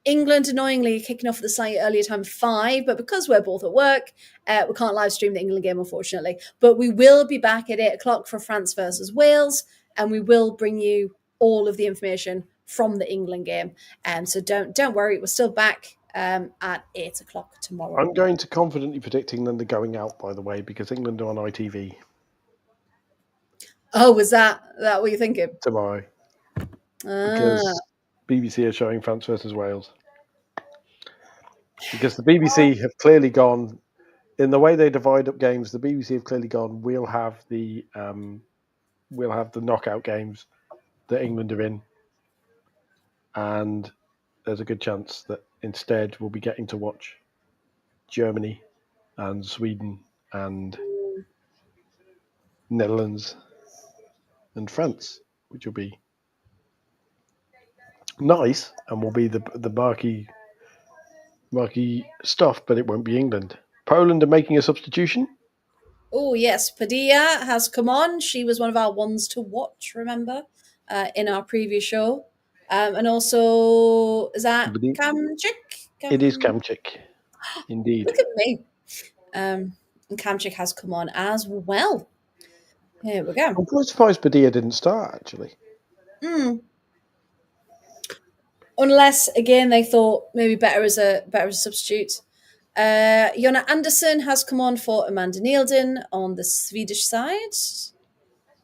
England annoyingly kicking off at the slightly earlier time, 5, but because we're both at work, we can't live stream the England game, unfortunately. But we will be back at 8 o'clock for France versus Wales, and we will bring you all of the information from the England game. So don't worry, we're still back at 8 o'clock tomorrow. I'm going to confidently predict England are going out, by the way, because England are on ITV. Oh, was that what you're thinking? Tomorrow. Because BBC are showing France versus Wales. Because the BBC have clearly gone, in the way they divide up games, the BBC have clearly gone, we'll have the knockout games that England are in. And there's a good chance that instead we'll be getting to watch Germany and Sweden and Netherlands and France, which will be nice and will be the marquee stuff, but it won't be England. Poland are making a substitution. Oh, yes. Padilla has come on. She was one of our ones to watch, remember, in our previous show. And also, is that Kamchik? It is Kamchik, indeed. Look at me. And Kamchik has come on as well. Here we go. I'm quite surprised Padilla didn't start, actually. Unless, again, they thought maybe better as a substitute. Jonna Andersson has come on for Amanda Nielden on the Swedish side.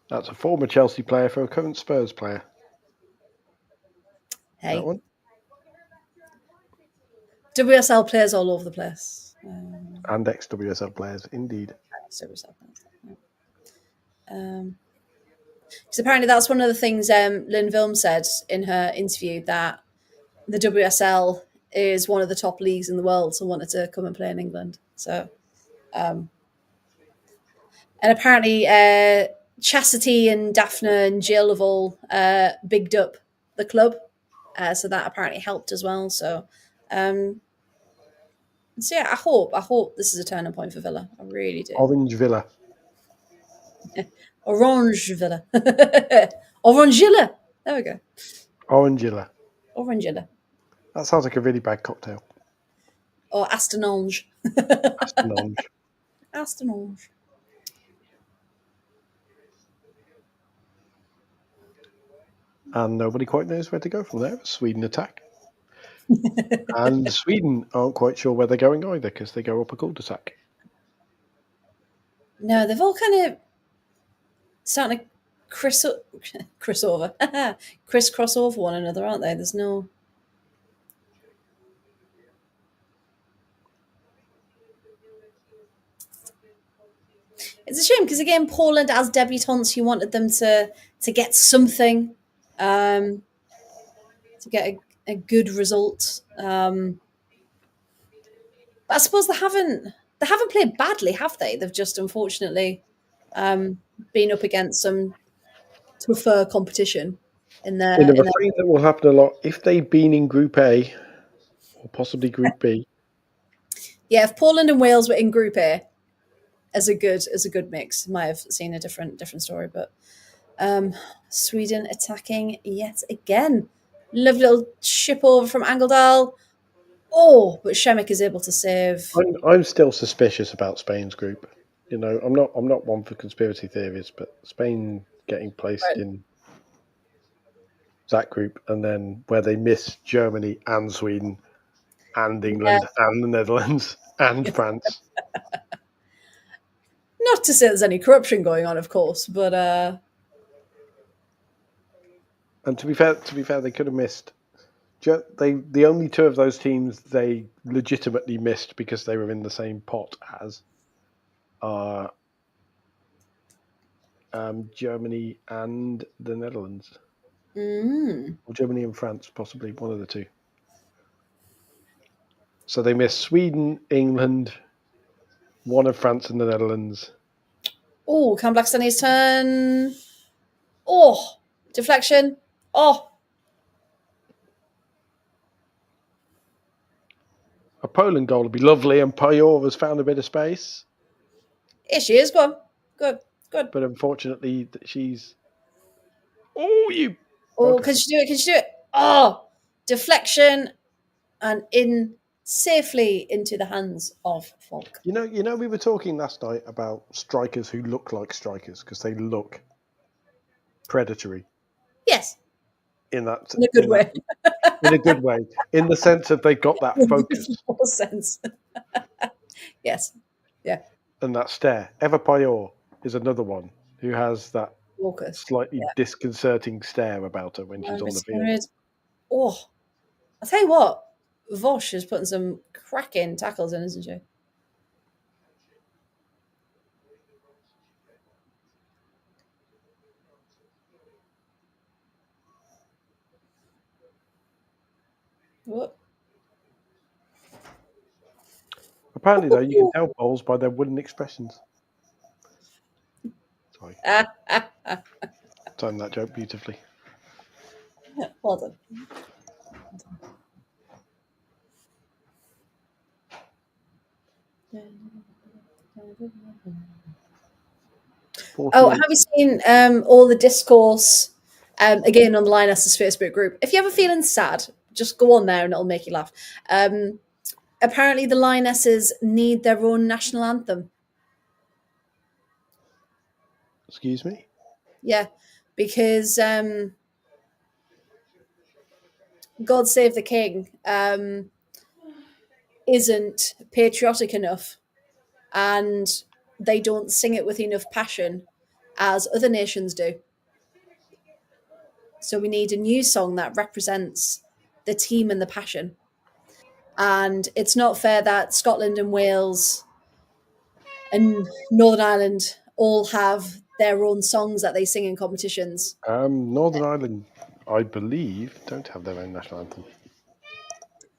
That's a former Chelsea player for a current Spurs player. Hey. That one. WSL players all over the place. And ex-WSL players, indeed. Because apparently that's one of the things Lynn Vilm said in her interview, that the WSL is one of the top leagues in the world, so wanted to come and play in England. So, and apparently Chastity and Daphne and Jill have all bigged up the club, so that apparently helped as well. So, so yeah, I hope this is a turning point for Villa. I really do. Orange Villa. Orange Villa. Orangilla. There we go. Orangilla. Orangilla. That sounds like a really bad cocktail. Or Astonange. Astonange. Astonange. And nobody quite knows where to go from there. Sweden attack. And Sweden aren't quite sure where they're going either, because they go up a cul-de-sac. No, they've all kind of starting to crisscross over one another, aren't they? There's no... It's a shame because, again, Poland as debutantes, you wanted them to get something, to get a good result. But I suppose they haven't played badly, have they? They've just unfortunately been up against some tougher competition in their. I'm afraid that will happen a lot if they've been in Group A or possibly Group B. Yeah, if Poland and Wales were in Group A as a good mix, might have seen a different story. But Sweden attacking yet again. Lovely little ship over from Angeldal. Oh, but Shemek is able to save. I'm still suspicious about Spain's group. You know, I'm not one for conspiracy theories, but Spain getting placed in that group, and then where they miss Germany and Sweden and England and the Netherlands and France. Not to say there's any corruption going on, of course, but and to be fair, they could have missed the only two of those teams they legitimately missed because they were in the same pot as are Germany and the Netherlands. Or Germany and France, possibly one of the two. So they missed Sweden, England, one of France and the Netherlands. Oh, can Blackstoni's turn? Oh, deflection. Oh, A Poland goal would be lovely, and Pajor has found a bit of space. here she is. Go on. Good. But unfortunately, she's. Oh, you. Oh, Okay. can she do it? Can she do it? Oh, deflection and in safely into the hands of Falk. You know, we were talking last night about strikers who look like strikers because they look predatory. Yes, In that, in a good way. In a good way, in the sense that they got that focus. More sense. Yes. Yeah. And that stare. Eva Pajor is another one who has that Focus. slightly disconcerting stare about her when she's on the field. Oh, I'll tell you what, Vosh is putting some cracking tackles in, isn't she? What? Apparently, though, you can tell Poles by their wooden expressions. Sorry. Timed that joke beautifully. Well done. Oh, have you seen all the discourse again on the Lionesses Facebook group? If you're ever feeling sad, just go on there and it'll make you laugh. Apparently, the Lionesses need their own national anthem. Excuse me? Yeah, because God Save the King isn't patriotic enough, and they don't sing it with enough passion as other nations do. So we need a new song that represents the team and the passion. And it's not fair that Scotland and Wales and Northern Ireland all have their own songs that they sing in competitions. Northern Ireland, I believe, don't have their own national anthem.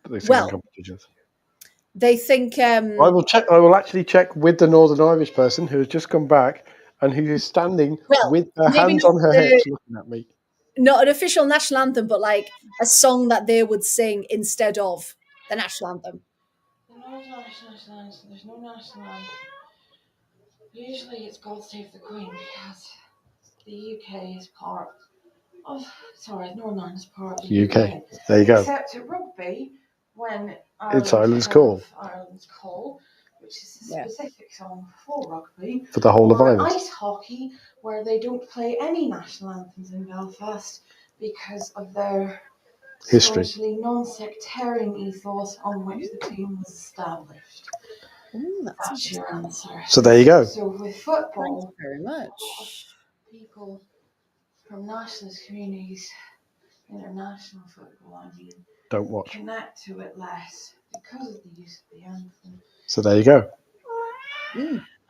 But they sing in competitions. They think. I will check. I will actually check with the Northern Irish person who has just come back and who is standing with her hands on her hips, looking at me. Not an official national anthem, but like a song that they would sing instead of the national anthem. There's no national anthem. Usually it's God Save the Queen because the UK is part of. Sorry, Northern Ireland is part of the UK. There you go. Except at rugby, when it's Ireland's call. Ireland's call, which is a specific song for rugby. For the whole of Ireland. Ice hockey, where they don't play any national anthems in Belfast because of their history, non-sectarian ethos on which the team was established. That's your answer. So there you go. So with football, thank you very much. People from nationalist communities, international football, I mean, don't watch. Connect to it less because of the use of the anthem. So there you go.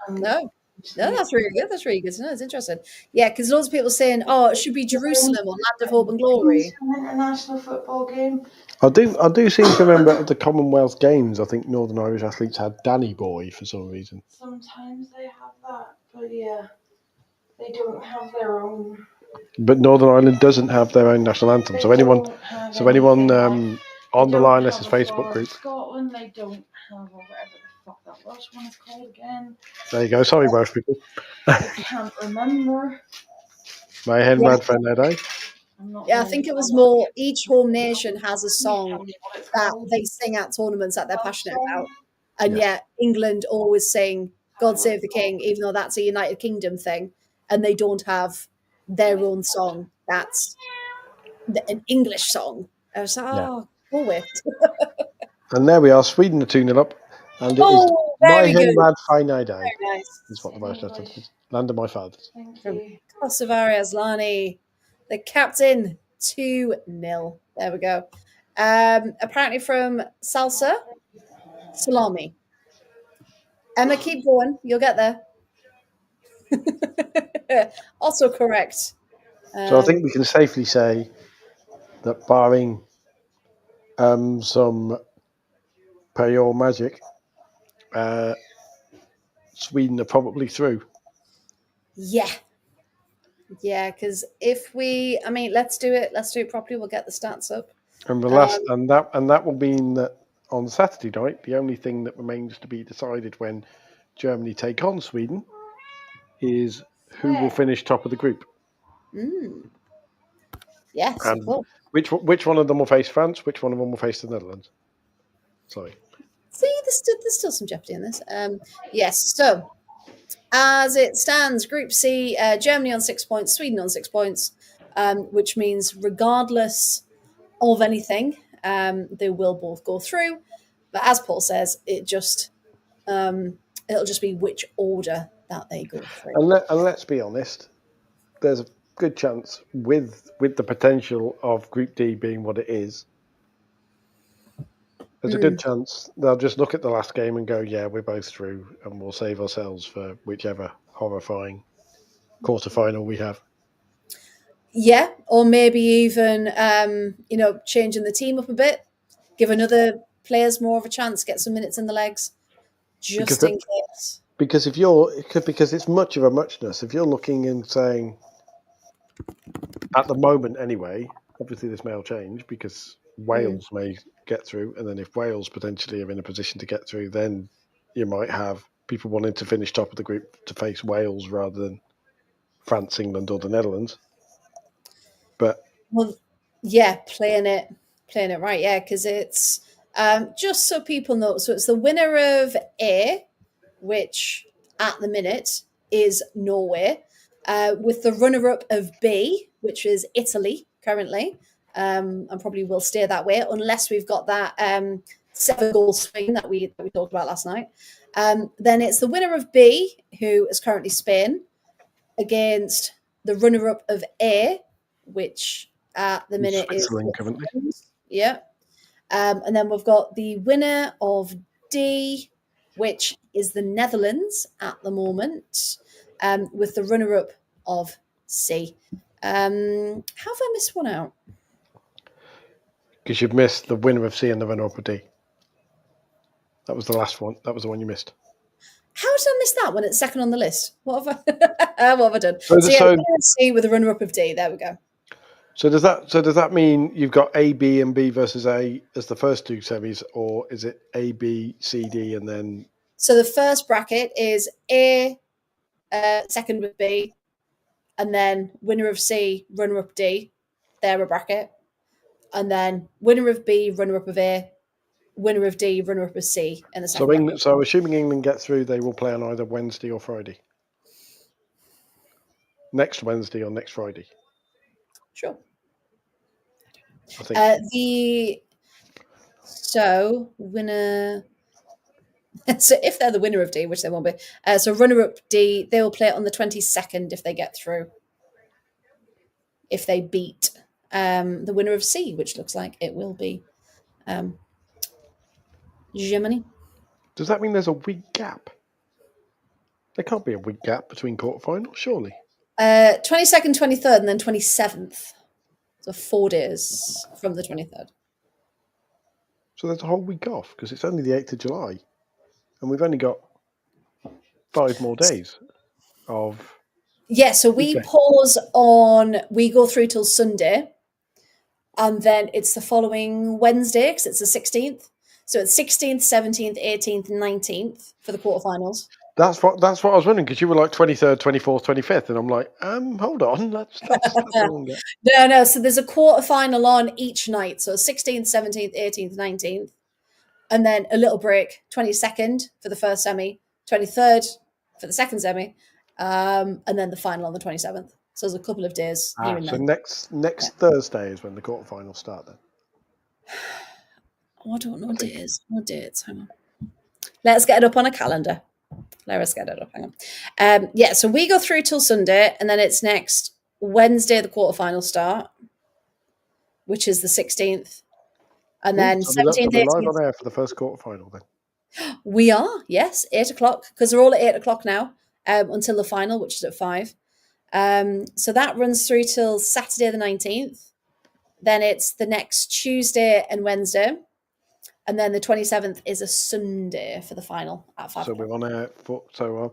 No, that's really good. That's really good to know. It's interesting. Yeah, because loads of people saying, "Oh, it should be Jerusalem or Land of Hope and Glory." International football game. I do seem to remember at the Commonwealth Games, I think Northern Irish athletes had Danny Boy for some reason. Sometimes they have that, but yeah, they don't have their own. But Northern Ireland doesn't have their own national anthem. So anyone on the Lionesses Facebook group. Scotland, they don't have whatever the fuck that Welsh one is called again. There you go. Sorry, Welsh people. I can't remember. My head mad for that, eh? Yeah, I think it was more each home nation has a song that they sing at tournaments that they're passionate about. And yet England always sing God Save the King, even though that's a United Kingdom thing. And they don't have their own song that's an English song. I was like, go with. And there we are, Sweden are 2-0 up. And it is my head mad fine day. Very nice. Is what the Welsh is. Land of my fathers. From Kosovari Asllani, the captain, 2-0. There we go. Apparently from salsa, salami. Emma, keep going. You'll get there. Also correct. So I think we can safely say that barring some payor magic, Sweden are probably through. Yeah. Yeah, because let's do it. Let's do it properly. We'll get the stats up. And that will mean that on Saturday night, the only thing that remains to be decided when Germany take on Sweden is who will finish top of the group. Yes, And cool. which one of them will face France? Which one of them will face the Netherlands? Sorry. See, there's still some jeopardy in this. Yes, so as it stands, Group C, Germany on 6 points, Sweden on 6 points, which means regardless of anything, they will both go through. But as Paul says, it'll just be which order that they go through. And let's be honest, there's a good chance with the potential of Group D being what it is. There's a good chance they'll just look at the last game and go, yeah, we're both through, and we'll save ourselves for whichever horrifying quarterfinal we have. Yeah, or maybe even changing the team up a bit, give another players more of a chance, get some minutes in the legs, just in case. Because it's much of a muchness. If you're looking and saying, at the moment anyway, obviously this may all change because Wales may get through, and then if Wales potentially are in a position to get through, then you might have people wanting to finish top of the group to face Wales rather than France, England, or the Netherlands. But playing it right, yeah, because it's just so people know. So it's the winner of A, which at the minute is Norway, with the runner-up of B, which is Italy currently, and probably will stay that way unless we've got that 7-goal swing that we talked about last night. Then it's the winner of B, who is currently Spain, against the runner-up of A, which at the minute Switzerland is currently. Yeah. And then we've got the winner of D, which is the Netherlands at the moment, with the runner-up of C. How have I missed one out? Because you've missed the winner of C and the runner-up of D. That was the last one. That was the one you missed. How did I miss that when it's second on the list? What have I done? So winner of C with the runner-up of D. There we go. So does that mean you've got A, B, and B versus A as the first two semis, or is it A, B, C, D, and then? So the first bracket is A, second with B, and then winner of C, runner-up D. They're a bracket, and then winner of B, runner-up of A, winner of D, runner-up of C in the second bracket. So assuming England get through, they will play on either Wednesday or Friday. Next Wednesday or next Friday. Sure. I think. Winner. So if they're the winner of D, which they won't be, so runner-up D, they will play it on the 22nd if they get through. If they beat the winner of C, which looks like it will be Germany. Does that mean there's a week gap? There can't be a week gap between quarterfinals, surely. 22nd, 23rd, and then 27th. So 4 days from the 23rd. So there's a whole week off because it's only the 8th of July. And we've only got 5 more days of... Yeah, so we pause we go through till Sunday. And then it's the following Wednesday because it's the 16th. So it's 16th, 17th, 18th, and 19th for the quarterfinals. That's what I was wondering because you were like 23rd, 24th, 25th, and I'm like, hold on, that's longer. No. So there's a quarterfinal on each night. So 16th, 17th, 18th, 19th, and then a little break. 22nd for the first semi, 23rd for the second semi, and then the final on the 27th. So there's a couple of days here and so there. next Thursday is when the quarterfinals start. Then. Oh, I don't know days. What dates? Hang on. Let's get it up on a calendar. Let's get it up. Hang on. So we go through till Sunday, and then it's next Wednesday the quarterfinals start, which is the 16th, And then So we'll 17th, be live 18th. on air for the first quarter final then. We are, yes, 8 o'clock, because they're all at 8 o'clock now, until the final, which is at 5. So that runs through till Saturday the 19th. Then it's the next Tuesday and Wednesday. And then the 27th is a Sunday for the final at 5 So o'clock. we're on air for so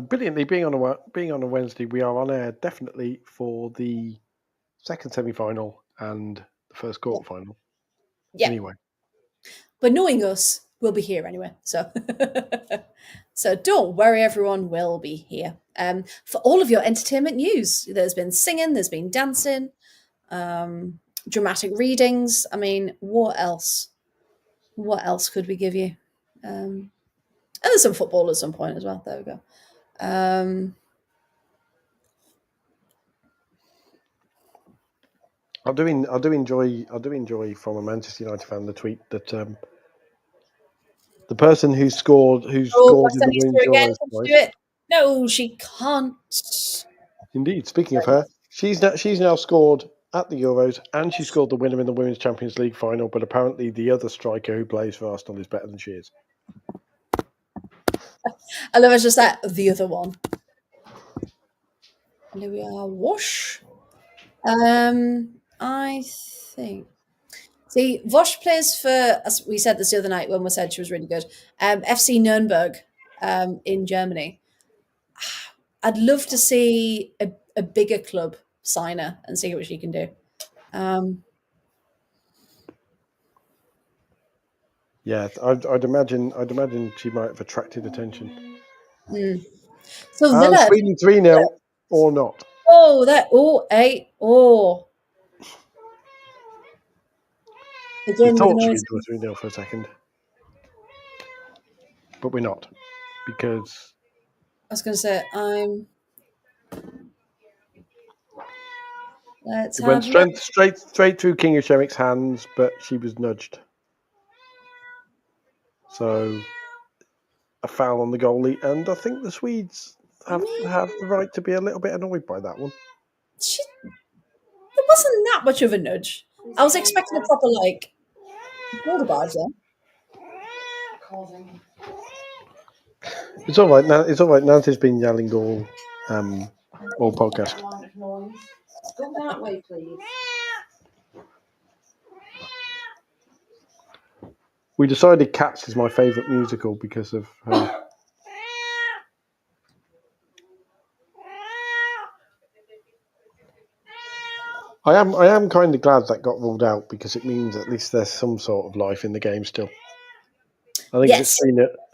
brilliantly being on a Wednesday, we are on air definitely for the second semi-final and the first quarter final. Yeah. Anyway, But knowing us, we'll be here anyway. So so don't worry, everyone will be here. For all of your entertainment news. There's been singing, there's been dancing, dramatic readings. I mean, what else? What else could we give you? And there's some football at some point as well. There we go. I do enjoy from a Manchester United fan the tweet that the person who scored Oh, in the West Women's again. Euros Can she twice. do it? No, she can't. Indeed, speaking of her, she's now scored at the Euros and she scored the winner in the Women's Champions League final. But apparently, the other striker who plays for Arsenal is better than she is. I love it's just that the other one. And here we are. Whoosh. I think. See, Vosh plays for, as we said this the other night when we said she was really good, FC Nuremberg in Germany. I'd love to see a bigger club sign her and see what she can do. Yeah, I'd imagine she might have attracted attention. So And Villa. Sweden 3-0 or not. Oh, that. Oh, eight. Oh. We Again, with thought the Sweden noise. were 3-0 for a second. But we're not. Because I was going to say, let's it went have a look. straight through King of Shemik's hands, but she was nudged. So a foul on the goalie, and I think the Swedes have the right to be a little bit annoyed by that one. It wasn't that much of a nudge. I was expecting a proper, like, border barge there. Causing. It's all right. Now it's all right. Nancy's been yelling all podcast. Amount of noise. Go that way, please. We decided Cats is my favourite musical because of her. I am kind of glad that got ruled out because it means at least there's some sort of life in the game still. I think Yes.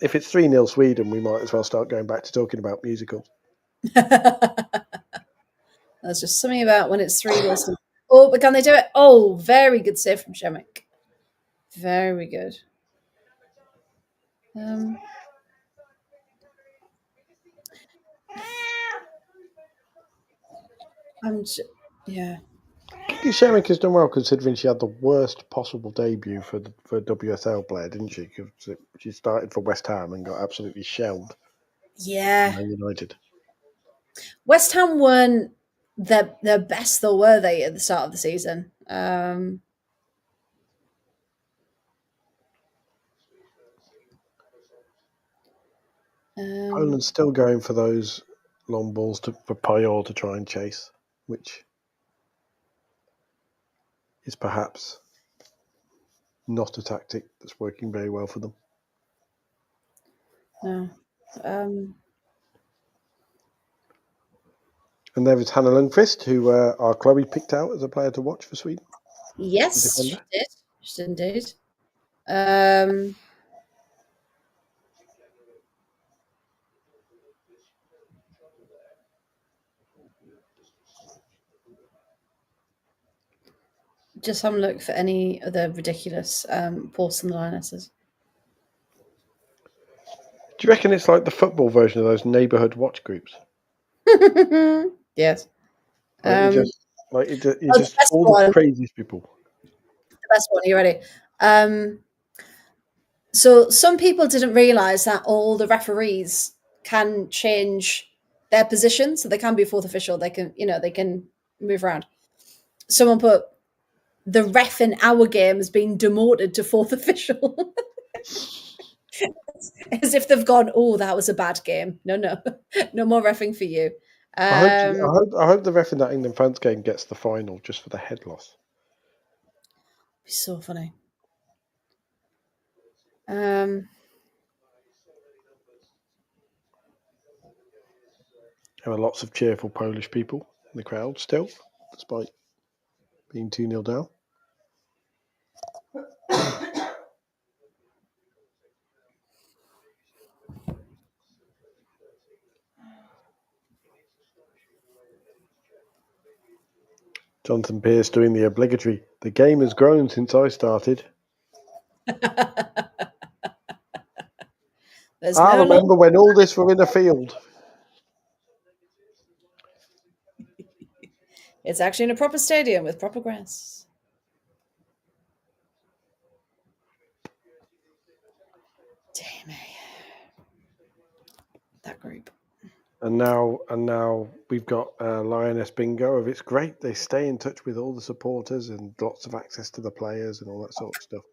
if it's 3-0 Sweden, we might as well start going back to talking about musicals. There's just something about when it's 3-0. Oh, but can they do it? Oh, very good save from Shemek. Very good. Yeah. Kiki Shemek has done well considering she had the worst possible debut for a WSL player, didn't she? She started for West Ham and got absolutely shelled. Yeah. Man United. West Ham weren't their best, though, were they, at the start of the season? Poland's still going for those long balls for Payol to try and chase, which is perhaps not a tactic that's working very well for them. No. And there is Hannah Lundqvist, who our Chloe picked out as a player to watch for Sweden. Yes, she did. She did indeed. Just have a look for any other ridiculous posts on the Lionesses. Do you reckon it's like the football version of those neighbourhood watch groups? Yes. All the craziest people. The best one. Are you ready? So some people didn't realise that all the referees can change their position, so they can be fourth official. They can, they can move around. Someone put the ref in our game has been demoted to fourth official. As if they've gone, oh, that was a bad game. No, no more reffing for you. I hope the ref in that England France game gets the final just for the head loss. So funny. There are lots of cheerful Polish people in the crowd still, despite being 2-0 down. Jonathan Pearce doing the obligatory. The game has grown since I started. I remember when all this were in a field. It's actually in a proper stadium with proper grass. Damn it. That group. And now we've got Lioness Bingo. It's great. They stay in touch with all the supporters and lots of access to the players and all that sort of stuff.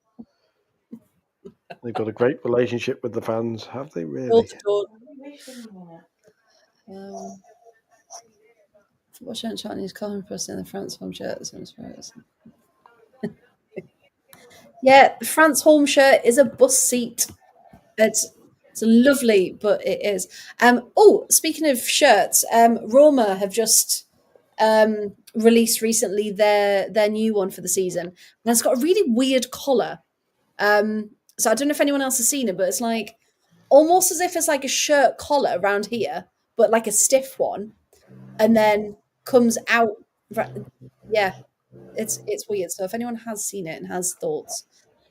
They've got a great relationship with the fans. Have they really? Football shirt and Chinese color person in the France home shirt. Yeah, the France home shirt is a bus seat. It's lovely, but it is. Speaking of shirts, Roma have just released recently their new one for the season, and it's got a really weird collar. So I don't know if anyone else has seen it, but it's like almost as if it's like a shirt collar around here, but like a stiff one, and then comes out. Yeah, it's weird. So if anyone has seen it and has thoughts,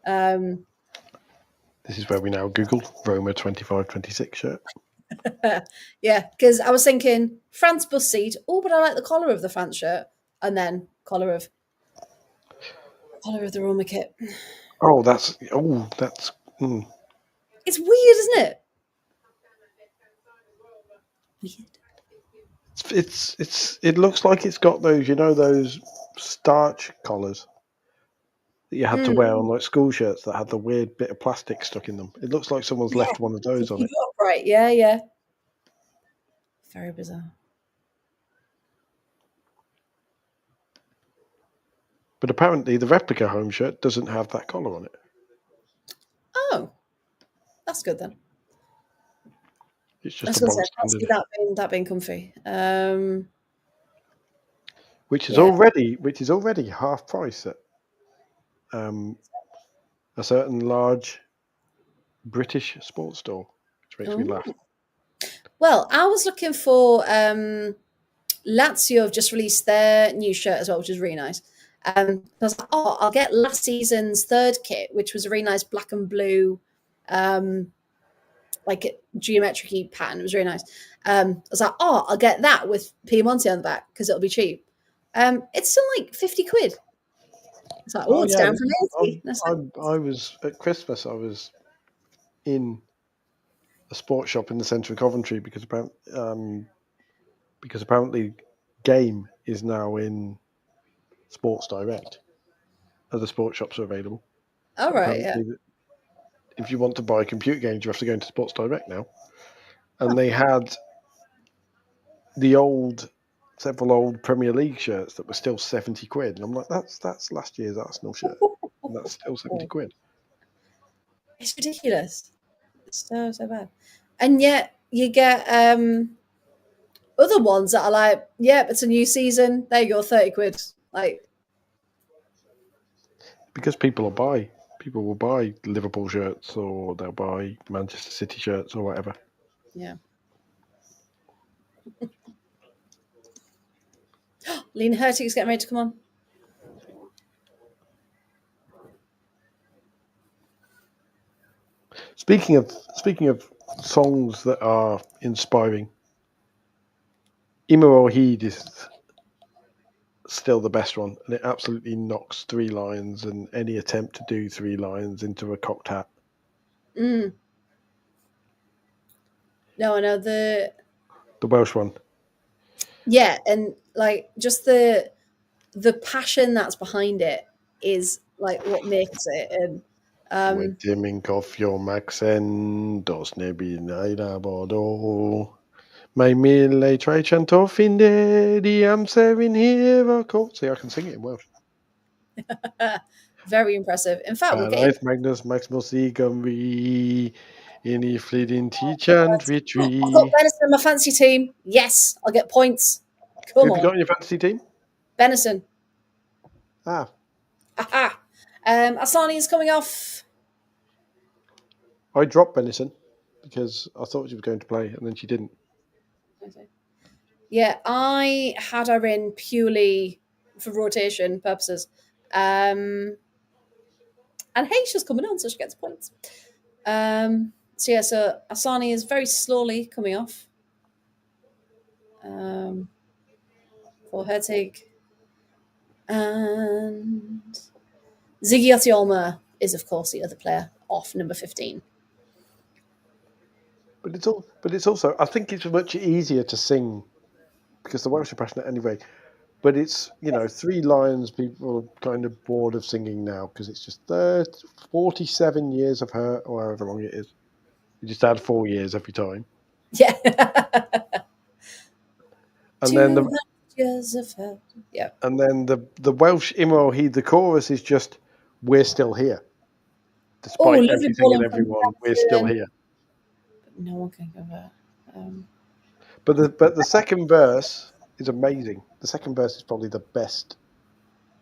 this is where we now Google Roma 25-26 shirt. Yeah, because I was thinking France bus seat. Oh, but I like the collar of the France shirt, and then collar of the Roma kit. That's. It's weird, isn't it? Weird. It looks like it's got those starch collars that you had to wear on like school shirts that had the weird bit of plastic stuck in them. It looks like someone's left one of those on it. Right? Yeah. Very bizarre. But apparently the replica home shirt doesn't have that collar on it. Oh, that's good then. It's just a bog standard. That being comfy. Which is already half price at a certain large British sports store, which makes me laugh. Well, I was looking for Lazio have just released their new shirt as well, which is really nice. I was like, I'll get last season's third kit, which was a really nice black and blue, like geometric pattern. It was really nice. I was like, I'll get that with Piemonte on the back because it'll be cheap. It's still like 50 quid. It's like, it's down from 80. I was at Christmas. I was in a sports shop in the centre of Coventry because apparently Game is now in Sports Direct. Other sports shops are available. All right, yeah. If you want to buy computer games, you have to go into Sports Direct now. And they had several old Premier League shirts that were still 70 quid. And I'm like, that's last year's Arsenal shirt. And that's still 70 quid. It's ridiculous. It's so bad. And yet you get other ones that are like, it's a new season. There you go, 30 quid. Like, because people will buy Liverpool shirts or they'll buy Manchester City shirts or whatever. Yeah. Lena Hurtig's getting ready to come on. Speaking of songs that are inspiring, Imo Ohid is still the best one, and it absolutely knocks 3 lines and any attempt to do 3 lines into a cocked hat. No, I know the Welsh one. Yeah, and like just the passion that's behind it is like what makes it. And Wettiming off your Maxen, dos nebi naira bodo. My mille tricent off in the I'm 7 here. Of course, see, I can sing it in Welsh. very impressive. In fact, we'll get Life Magnus Maximus Sigumri in the fleeting teach and I've got victory. Benison in my fancy team. Yes, I'll get points. Who Come have you on, got in your fantasy team? Benison. Ah, Aha. Asani is coming off. I dropped Benison because I thought she was going to play and then she didn't. Yeah, I had her in purely for rotation purposes. And hey, she's coming on, so she gets points. So yeah, so Asani is very slowly coming off. For her take. And Ziggy Otiolma is, of course, the other player off number 15. But it's also I think it's much easier to sing because the Welsh are passionate anyway. But it's 3 lines. People are kind of bored of singing now because it's just 47 years of her, or however long it is. You just add 4 years every time, Yeah. and then 200 years of her. Yeah. the Welsh Imro Heed the chorus is just "We're still here." Oh, Despite lovely everything and Poland from everyone, we're still Benson. here. But no one can cover. But the second verse is amazing. The second verse is probably the best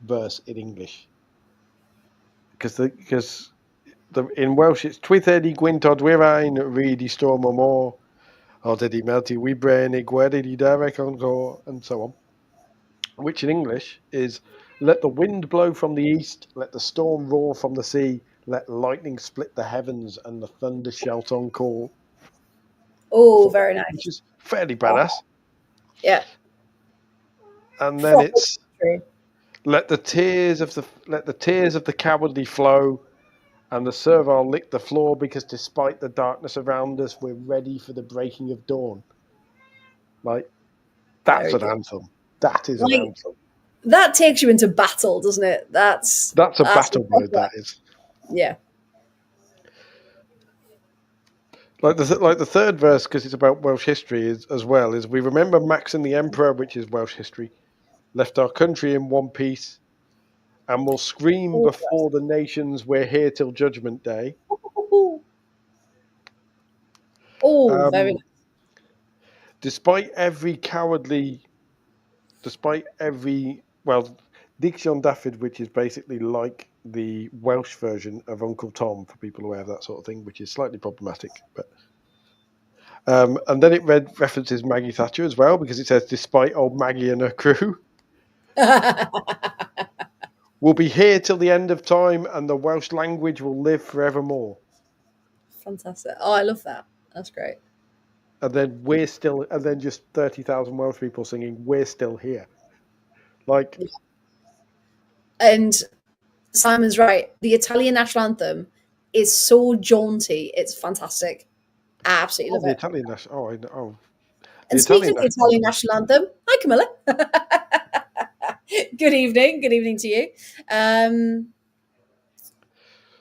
verse in English because in Welsh it's Twithedi Gwyntod Wyrain Reedy Storm or more Aldedi Melty Wibrain Igwedi Derek and so on. Which in English is let the wind blow from the east, let the storm roar from the sea, let lightning split the heavens and the thunder shout on call. Oh, very nice. Which is fairly badass. Yeah. And then Proper it's country. let the tears of the cowardly flow, and the servile lick the floor because despite the darkness around us, we're ready for the breaking of dawn. Like that's Very an good. anthem. That is an Like, anthem. that takes you into battle, doesn't it? That's That's a a battle word. proper. That is. Yeah. Like the third verse, because it's about Welsh history as well, is we remember Max and the Emperor, which is Welsh history, left our country in one piece, and will scream Oh, before the nations, we're here till Judgment Day. oh, very nice. Despite every Diction Daffyd, which is basically like the Welsh version of Uncle Tom for people who have that sort of thing, which is slightly problematic. But and then it references Maggie Thatcher as well because it says, despite old Maggie and her crew, we'll be here till the end of time, and the Welsh language will live forevermore. Fantastic. Oh, I love that. That's great. And then just 30,000 Welsh people singing, "We're still here." Like, And Simon's right. The Italian national anthem is so jaunty. It's fantastic. I absolutely love the it. Italian national. Oh, I know. The And speaking Italian of the national Italian anthem. national anthem, hi Camilla. Good evening. Good evening to you.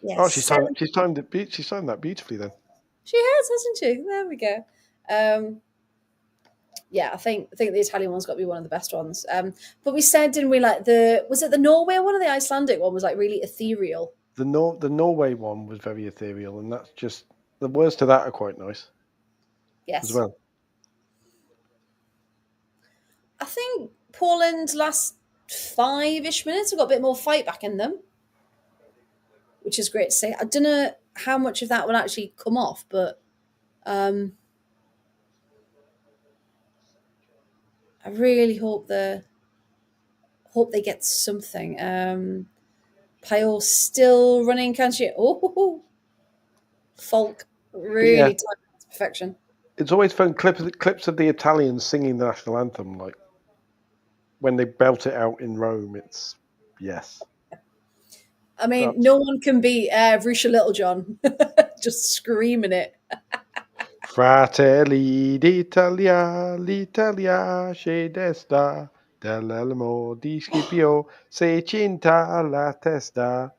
Yes. She's timed that beautifully. Then She has, hasn't she? There we go. Yeah, I think the Italian one's got to be one of the best ones. But we said, didn't we, like was it the Norway one or the Icelandic one was like really ethereal? the Norway one was very ethereal, and that's just the words to that are quite nice as Yes. well. I think Poland's last 5-ish minutes have got a bit more fight back in them, which is great to see. I don't know how much of that will actually come off, but I really hope they get something. Pyle still running, can't she? Oh, Folk But yeah, really timed it to perfection. it's always fun clips of the Italians singing the national anthem, like when they belt it out in Rome. It's yes. I mean, no one can beat Rusha Littlejohn just screaming it. Fratelli d'Italia, l'Italia c'è destra. Dall'Alamo di Scipio, se cinta la testa.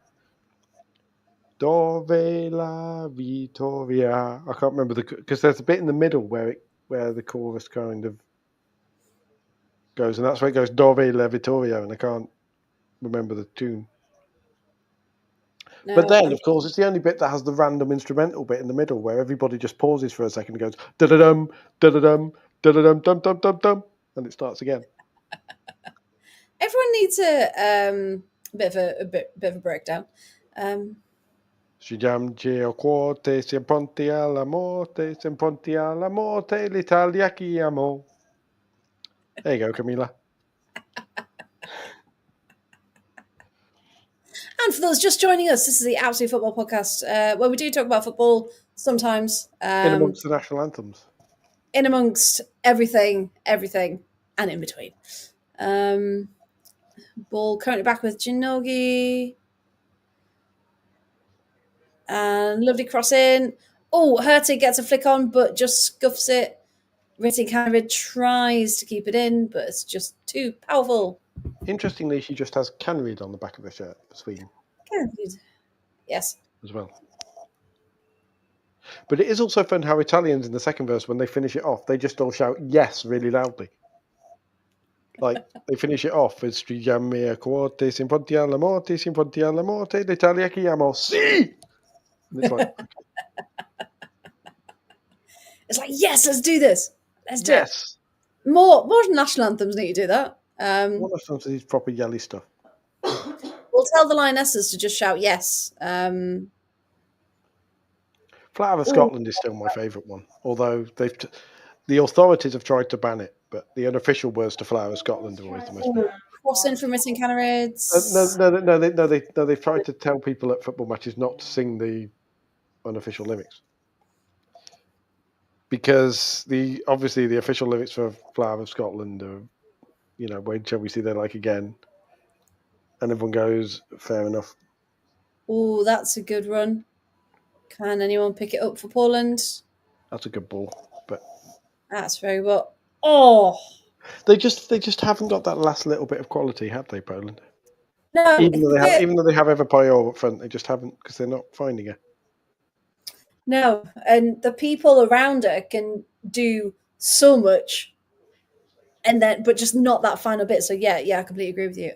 Dove la Vittoria? I can't remember because there's a bit in the middle where the chorus kind of goes, and that's where it goes Dove la Vittoria, and I can't remember the tune. No, But then, of course, it's the only bit that has the random instrumental bit in the middle where everybody just pauses for a second and goes da da dum da da dum da da dum dum dum dum dum, and it starts again. everyone needs a bit of a breakdown. Si jamge o quote, si pronti alla morte, si pronti alla morte, l'Italia chi amo. There you go, Camila. And for those just joining us, this is the Absolute Football Podcast, where we do talk about football sometimes. In amongst the national anthems. In amongst everything, and in between. Ball currently back with Jinogi. And lovely cross in. Oh, Hurtig gets a flick on, but just scuffs it. Ritting Canrid tries to keep it in, but it's just too powerful. Interestingly, she just has Canrid on the back of her shirt for Sweden. Canrid. Yes. As well. But it is also fun how Italians in the second verse, when they finish it off, they just all shout yes really loudly. Like, they finish it off with Strigiamme a quote, si pronti alla morte, l'Italia chi amo, sì! And it's like, okay. It's like, yes, let's do this. Let's do it. More national anthems need to do that. What are some of these proper yelly stuff? We'll tell the Lionesses to just shout yes. Flower of Scotland is still my favourite one, although the authorities have tried to ban it, but the unofficial words to Flower of Scotland are always the most beautiful. Crossing from Missing Canarids. No, they've tried to tell people at football matches not to sing the unofficial lyrics. Because obviously the official lyrics for Flower of Scotland are, when shall we see their like again? And everyone goes, fair enough. Oh, that's a good run. Can anyone pick it up for Poland? That's a good ball, but that's very well. Oh, they just haven't got that last little bit of quality, have they, Poland? No, even though they have Eva Payo up front, they just haven't because they're not finding her. No, and the people around her can do so much, but just not that final bit. So yeah, I completely agree with you.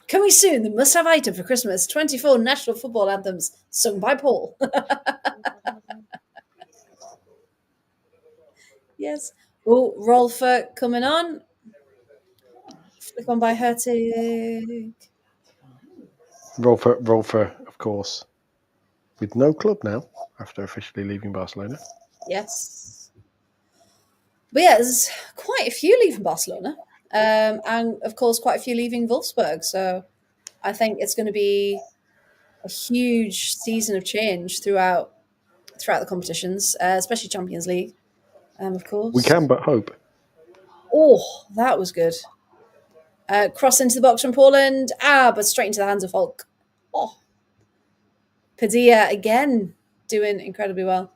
Coming soon, the must-have item for Christmas: 24 national football anthems sung by Paul. Yes. Oh, Rolfer coming on. Flick on by Hurtig. Rolfer, of course, with no club now after officially leaving Barcelona. Yes. But yeah, there's quite a few leaving Barcelona. And of course, quite a few leaving Wolfsburg. So I think it's going to be a huge season of change throughout the competitions, especially Champions League, of course. We can but hope. Oh, that was good. Cross into the box from Poland. But straight into the hands of Hulk. Oh. Padilla again doing incredibly well.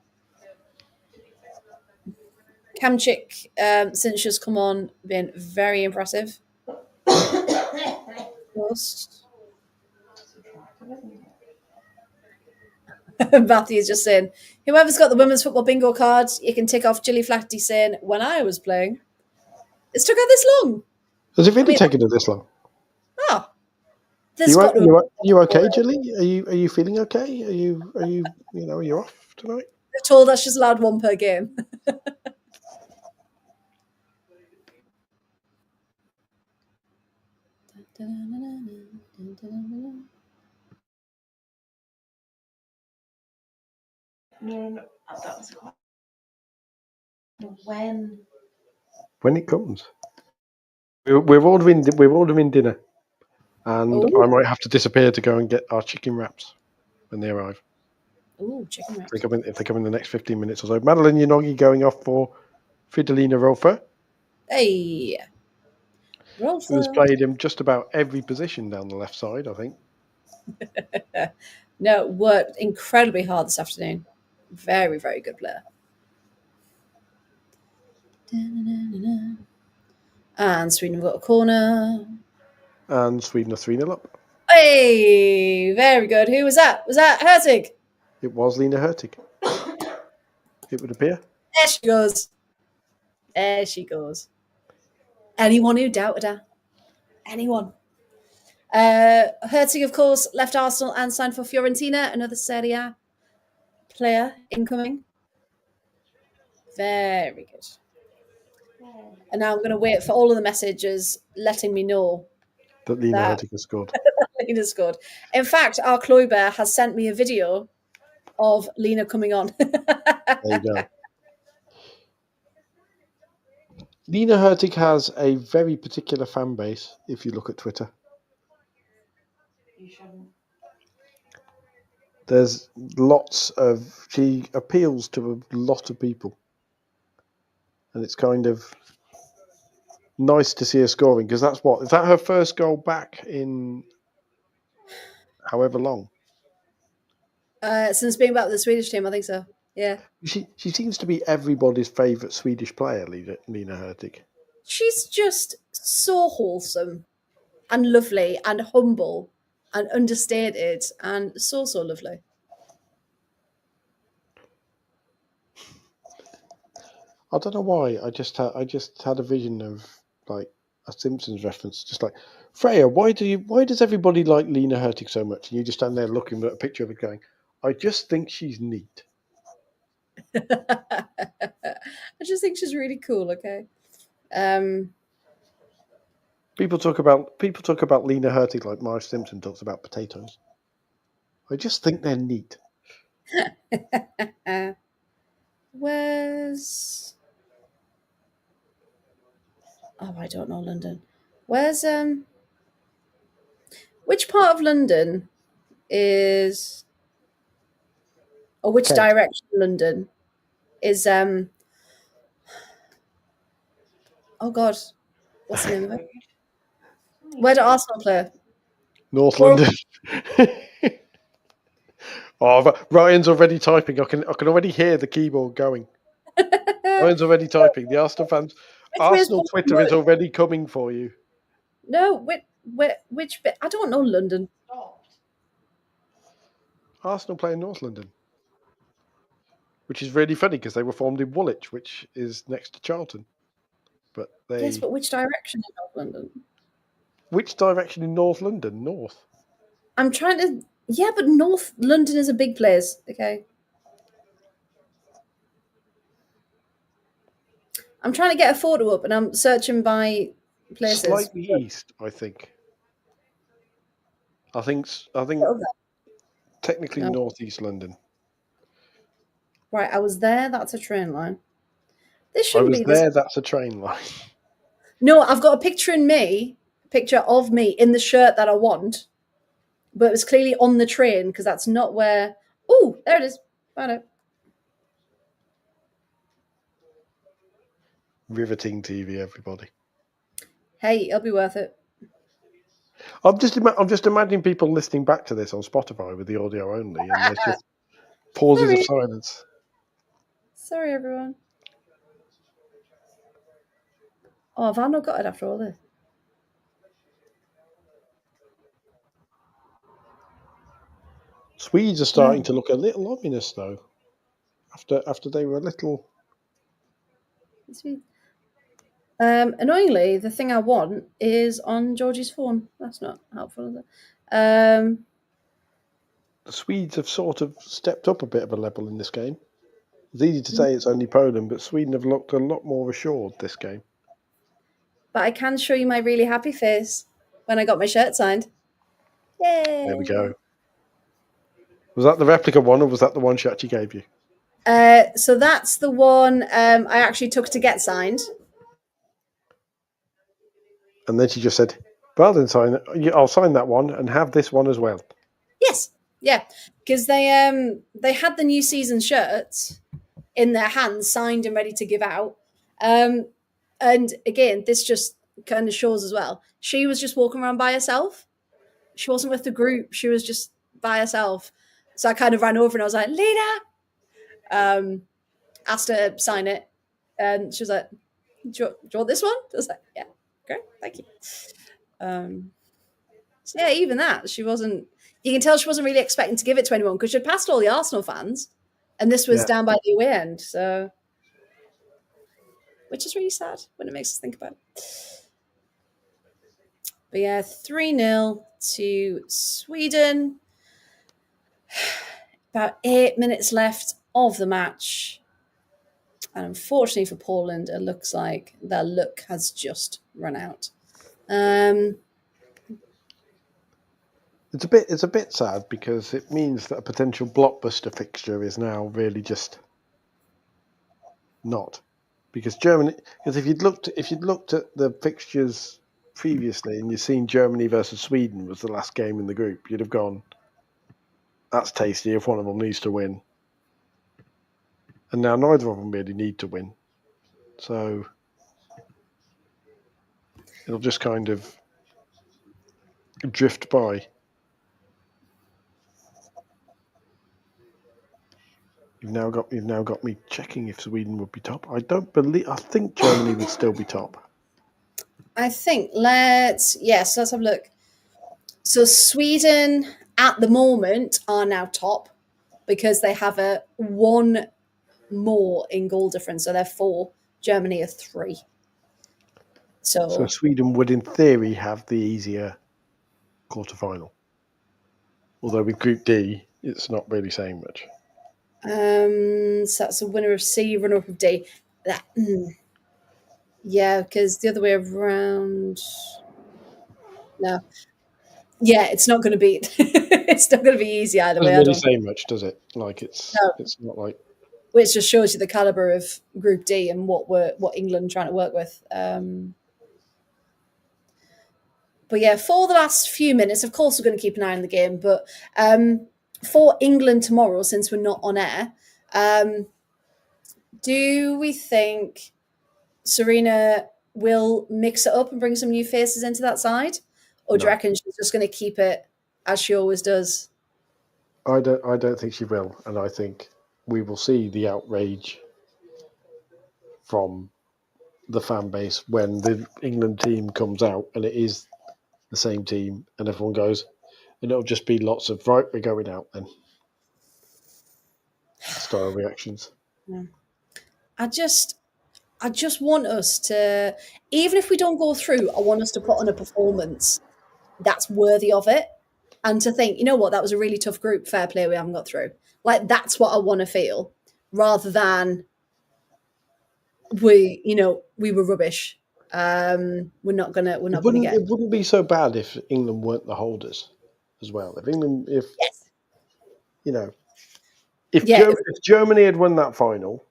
Kamchik, since she's come on, been very impressive. Matthew's just saying, whoever's got the women's football bingo card, you can tick off Gilly Flaherty saying, when I was playing. It's took her this long. Has it really taken her this long? Oh. You okay, Gilly? Are you feeling okay? Are you off tonight? They've told us she's allowed one per game. No, that was quite. When it comes. We're ordering dinner, and I might have to disappear to go and get our chicken wraps when they arrive. Ooh, chicken wraps. If they come in the next 15 minutes or so. Madeline Yanogi going off for Fridolina Rolfer. Hey. Rolfer. Who has played in just about every position down the left side, I think. No, worked incredibly hard this afternoon. Very, very good player. And Sweden have got a corner. And Sweden are 3-0 up. Hey, very good. Who was that? Was that Hertig? It was Lena Hurtig. It would appear. There she goes. There she goes. Anyone who doubted her. Anyone. Hertig, of course, left Arsenal and signed for Fiorentina, another Serie A player incoming. Very good. And now I'm going to wait for all of the messages letting me know That Lena Hurtig has scored. Lena scored. In fact, our Kloiber has sent me a video of Lena coming on. There you go. Lena Hurtig has a very particular fan base, if you look at Twitter. You shouldn't. There's lots of... She appeals to a lot of people. And it's kind of nice to see her scoring, because that's what... Is that her first goal back in however long? Since being back with the Swedish team, I think so. Yeah. She seems to be everybody's favourite Swedish player, Lena Hurtig. She's just so wholesome and lovely and humble and understated and so lovely. I don't know why. I just had a vision of like a Simpsons reference, just like Freya. Why does everybody like Lena Hurtig so much? And you just stand there looking at a picture of it, going, "I just think she's neat." I just think she's really cool. Okay. People talk about Lena Hurtig like Marge Simpson talks about potatoes. I just think they're neat. Where's... Oh, I don't know London. Where's which part of London is, or which Kent. direction of London is oh God, what's the name of it? Where do Arsenal play? North Well- London. Oh, Ryan's already typing. I can already hear the keyboard going. Ryan's already typing. The Arsenal fans. Arsenal Twitter is already coming for you. No, which bit? I don't know London. Stopped. Arsenal play in North London, which is really funny because they were formed in Woolwich, which is next to Charlton. But they... Yes, but which direction in North London? Which direction in North London? North. I'm trying to... Yeah, but North London is a big place, okay? I'm trying to get a photo up and I'm searching by places. Slightly east, I think. I think technically No. northeast London. Right, I was there. That's a train line. This I shouldn't was be this. there. That's a train line. No, I've got a picture of me in the shirt that I want, but it was clearly on the train because that's not where... Oh, there it is. Found it. Riveting TV, everybody. Hey, it'll be worth it. I'm just imagining people listening back to this on Spotify with the audio only, and there's just pauses of silence. Sorry, everyone. Oh, have I not got it after all this? Swedes are starting to look a little ominous, though. After they were a little... Annoyingly, the thing I want is on Georgie's phone. That's not helpful, is it? The Swedes have sort of stepped up a bit of a level in this game. It's easy to say it's only Poland, but Sweden have looked a lot more assured this game. But I can show you my really happy face when I got my shirt signed. Yay! There we go. Was that the replica one, or was that the one she actually gave you? So that's the one I actually took to get signed. And then she just said, rather than sign it, I'll sign that one and have this one as well. Yes, yeah, because they had the new season shirts in their hands, signed and ready to give out. And again, this just kind of shows as well. She was just walking around by herself. She wasn't with the group. She was just by herself. So I kind of ran over and I was like, Lena! Asked her to sign it. And she was like, Do you want this one? I was like, yeah, great, thank you. So yeah, even that, she wasn't. You can tell she wasn't really expecting to give it to anyone because she'd passed all the Arsenal fans, and this was Yeah. down by the away end. So, which is really sad when it makes us think about it. But yeah, 3-0 to Sweden. About 8 minutes left of the match. And unfortunately for Poland, it looks like their luck has just run out. It's a bit sad because it means that a potential blockbuster fixture is now really just not. Because if you'd looked at the fixtures previously and you'd seen Germany versus Sweden was the last game in the group, you'd have gone, that's tasty if one of them needs to win. And now neither of them really need to win. So it'll just kind of drift by. You've now got me checking if Sweden would be top. I think Germany would still be top. I think let's have a look. So Sweden at the moment are now top because they have a one more in goal difference. So they're 4. Germany are 3. So Sweden would, in theory, have the easier quarterfinal. Although with Group D, it's not really saying much. So that's a winner of C, runner up of D. Yeah, because the other way around. No. Yeah, it's not going to be. It's not going to be easy either way. Doesn't really say much, does it? Like it's not like. Which just shows you the caliber of Group D and what England trying to work with. But yeah, for the last few minutes, of course, we're going to keep an eye on the game. But for England tomorrow, since we're not on air, do we think Serena will mix it up and bring some new faces into that side? Or do you reckon she's just going to keep it as she always does? I don't think she will, and I think we will see the outrage from the fan base when the England team comes out and it is the same team and everyone goes, and it'll just be lots of right, we're going out then style reactions. Yeah. I just want us to, even if we don't go through, I want us to put on a performance that's worthy of it. And to think, you know what, that was a really tough group, fair play, we haven't got through. Like, that's what I want to feel, rather than we were rubbish. We're not gonna get. It wouldn't be so bad if England weren't the holders as well. Yes. If Germany had won that final,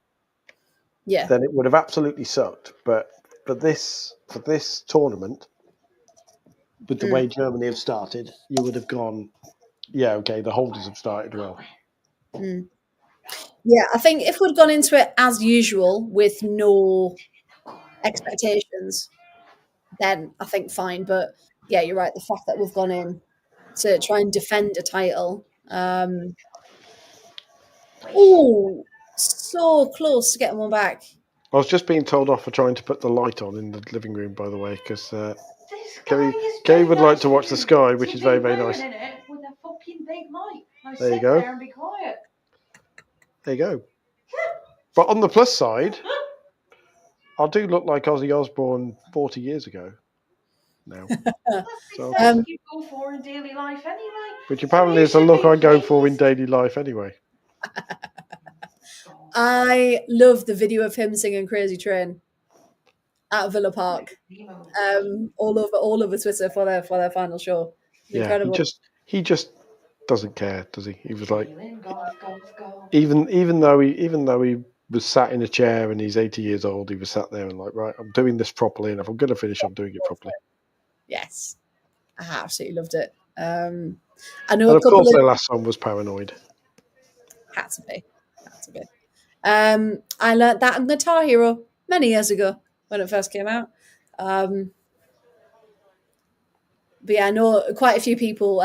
yeah, then it would have absolutely sucked. But for this tournament, with the way Germany have started, you would have gone, yeah, okay, the holders have started well. Yeah, I think if we'd gone into it as usual with no expectations, then I think fine. But yeah, you're right. The fact that we've gone in to try and defend a title. Oh, so close to getting one back. I was just being told off for trying to put the light on in the living room, by the way, because Kerry would like to watch the sky, which is very, very nice. With a fucking big light. Now There you sit go. there and be quiet. There you go. But on the plus side, I do look like Ozzy Osbourne 40 years ago now. So, that's you go for in daily life anyway. Which apparently is the look I go for in daily life anyway. I love the video of him singing Crazy Train at Villa Park. All over Twitter for their final show. Incredible. He just doesn't care, does he? He was like, even though he was sat in a chair and he's 80 years old, he was sat there and like, right, I'm doing this properly, and if I'm going to finish, I'm doing it properly. Yes, I absolutely loved it. I know, and of course, their last song was Paranoid. Had to be. I learnt that in Guitar Hero many years ago when it first came out. But yeah, I know quite a few people,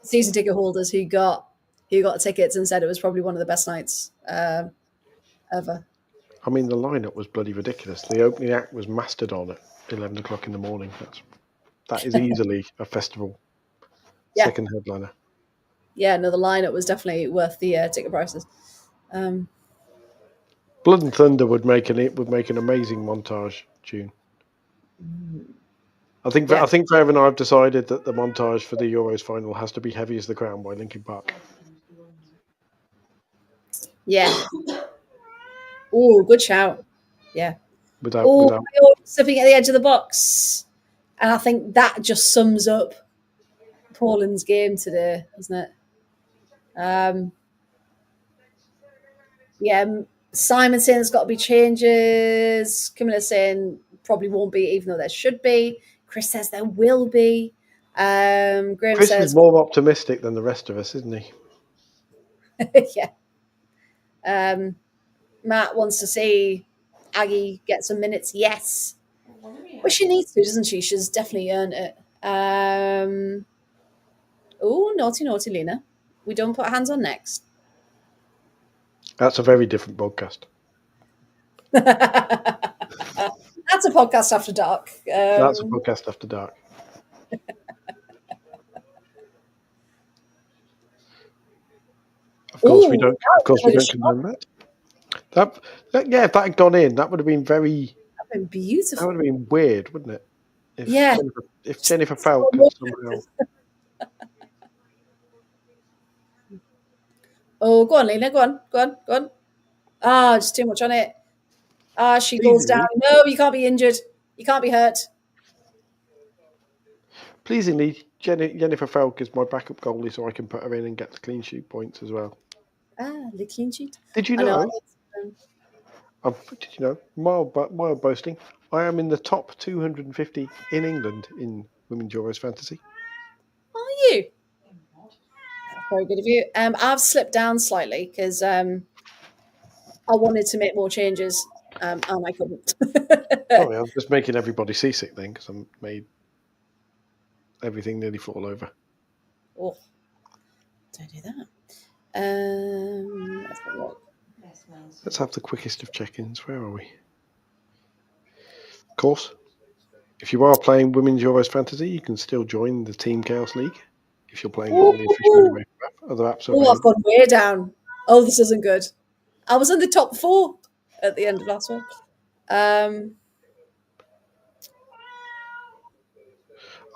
season ticket holders who got tickets and said it was probably one of the best nights ever. I mean, the lineup was bloody ridiculous. The opening act was Mastodon at 11 o'clock in the morning. That is easily a festival Yeah. second headliner. Yeah, no, the lineup was definitely worth the ticket prices. Blood and Thunder would make an amazing montage tune. I think Freya and I have decided that the montage for the Euros final has to be "Heavy as the Crown" by Linkin Park. Yeah. Oh, good shout. Yeah. Without Slipping at the edge of the box. And I think that just sums up Poland's game today, doesn't it? Yeah, Simon saying there's got to be changes. Camilla saying probably won't be, even though there should be. Chris says there will be. Graham Chris says, is more optimistic than the rest of us, isn't he? yeah. Matt wants to see Aggie get some minutes. Yes. Well, she needs to, doesn't she? She's definitely earned it. Naughty, Lena. We don't put hands on next. That's a very different podcast. That's a podcast after dark. That's a podcast after dark. Of course, we don't condone that. If that had gone in, that would have been very. That'd been beautiful. That would have been weird, wouldn't it? If Jennifer Falk could somehow. Oh, go on, Lena. Go on. Just too much on it. She goes down. No, you can't be injured. You can't be hurt. Pleasingly, Jennifer Falk is my backup goalie, so I can put her in and get the clean sheet points as well. The clean sheet. Did you know? Did you know? Mild boasting. I am in the top 250 in England in Women's Euros Fantasy. Are you? Very good of you. I've slipped down slightly because I wanted to make more changes and I couldn't. Sorry, I'm just making everybody seasick then because I made everything nearly fall over. Oh, don't do that. Let's have a look. Let's have the quickest of check-ins. Where are we? Of course, if you are playing Women's Euros Fantasy, you can still join the Team Chaos League. If you're playing on the official other apps. I've gone way down. Oh, this isn't good. I was in the top 4 at the end of last week.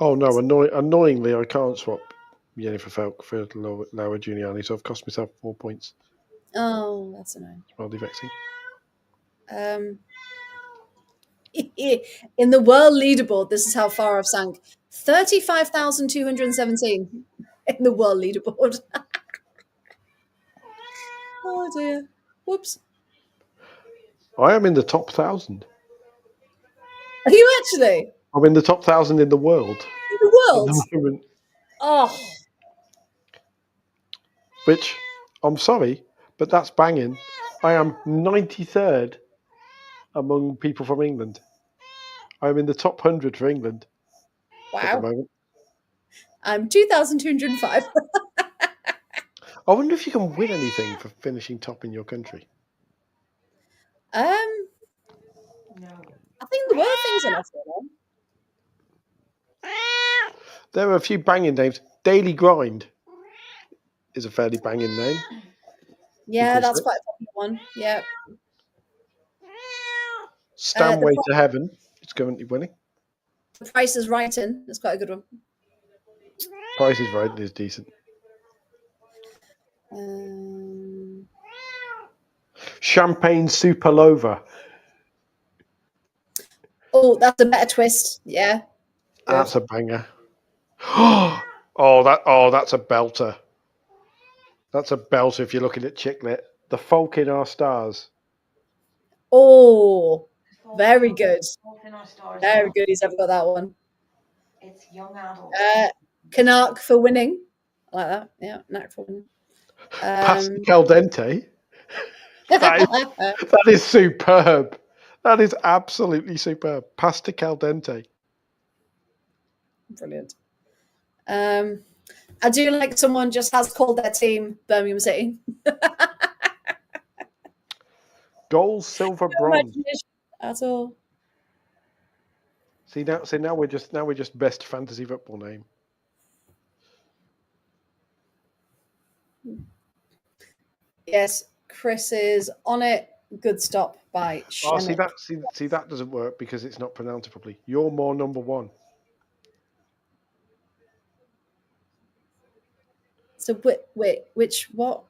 Oh no! Annoyingly, I can't swap Jennifer Falk for Laura Giuliani, so I've cost myself 4 points. Oh, that's annoying. It's mildly vexing. In the world leaderboard, this is how far I've sank. 35,217 in the world leaderboard. Oh dear. Whoops. I am in the top 1,000. Are you actually? I'm in the top 1,000 in the world. In the world? At the moment. Oh. Which, I'm sorry, but that's banging. I am 93rd among people from England. I'm in the top 100 for England. Wow. At the moment. I'm 2,205. I wonder if you can win anything for finishing top in your country. No. I think there were things on offer. There are a few banging names. Daily Grind is a fairly banging name. Yeah, that's quite a popular one. Yeah. Stanway to Heaven is currently winning. The Price is Right in. That's quite a good one. Price is Right is decent. Champagne Supernova. Oh, that's a better twist. Yeah. That's a banger. That's a belter. That's a belter if you're looking at Chicklet. The Folk in Our Stars. Oh, very good. Very good. He's ever got that one. It's young adult. Canuck for winning. I like that. Yeah, Knack for winning. Pasta Caldente. That is superb. That is absolutely superb. Pasta Caldente. Brilliant. I do like someone just has called their team Birmingham City. Gold, silver, No bronze. imagination at all. See now we're just best fantasy football name. Yes, Chris is on it. Good stop by Oh, see Shemek. that doesn't work because it's not pronounced properly. You're more number one. So wait, which what?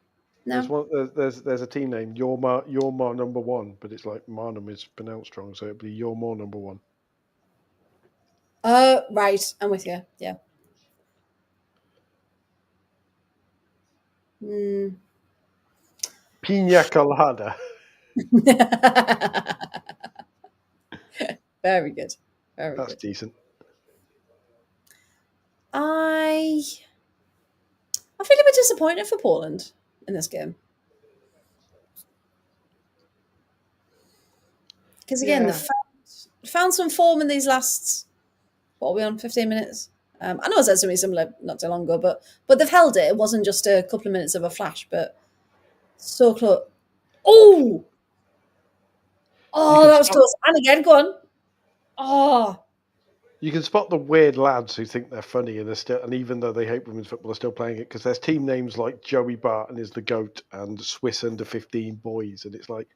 There's No. one. There's a team name. You're more number one, but it's like Marnham is pronounced wrong, so it'd be you're more number one. Right. I'm with you. Yeah. Mm. Pina colada. Very good. Very That's good. decent. I feel a bit disappointed for Poland in this game. Because again, Yeah. they found some form in these last, what are we on, 15 minutes? I know I said something similar not too long ago, but they've held it. It wasn't just a couple of minutes of a flash, but so close. Oh! You Oh, can that was spot close. And again, go on. Oh. you can spot the weird lads who think they're funny and they're still, and even though they hate women's football, they're still playing it because there's team names like Joey Barton is the goat and Swiss under 15 boys, and it's like,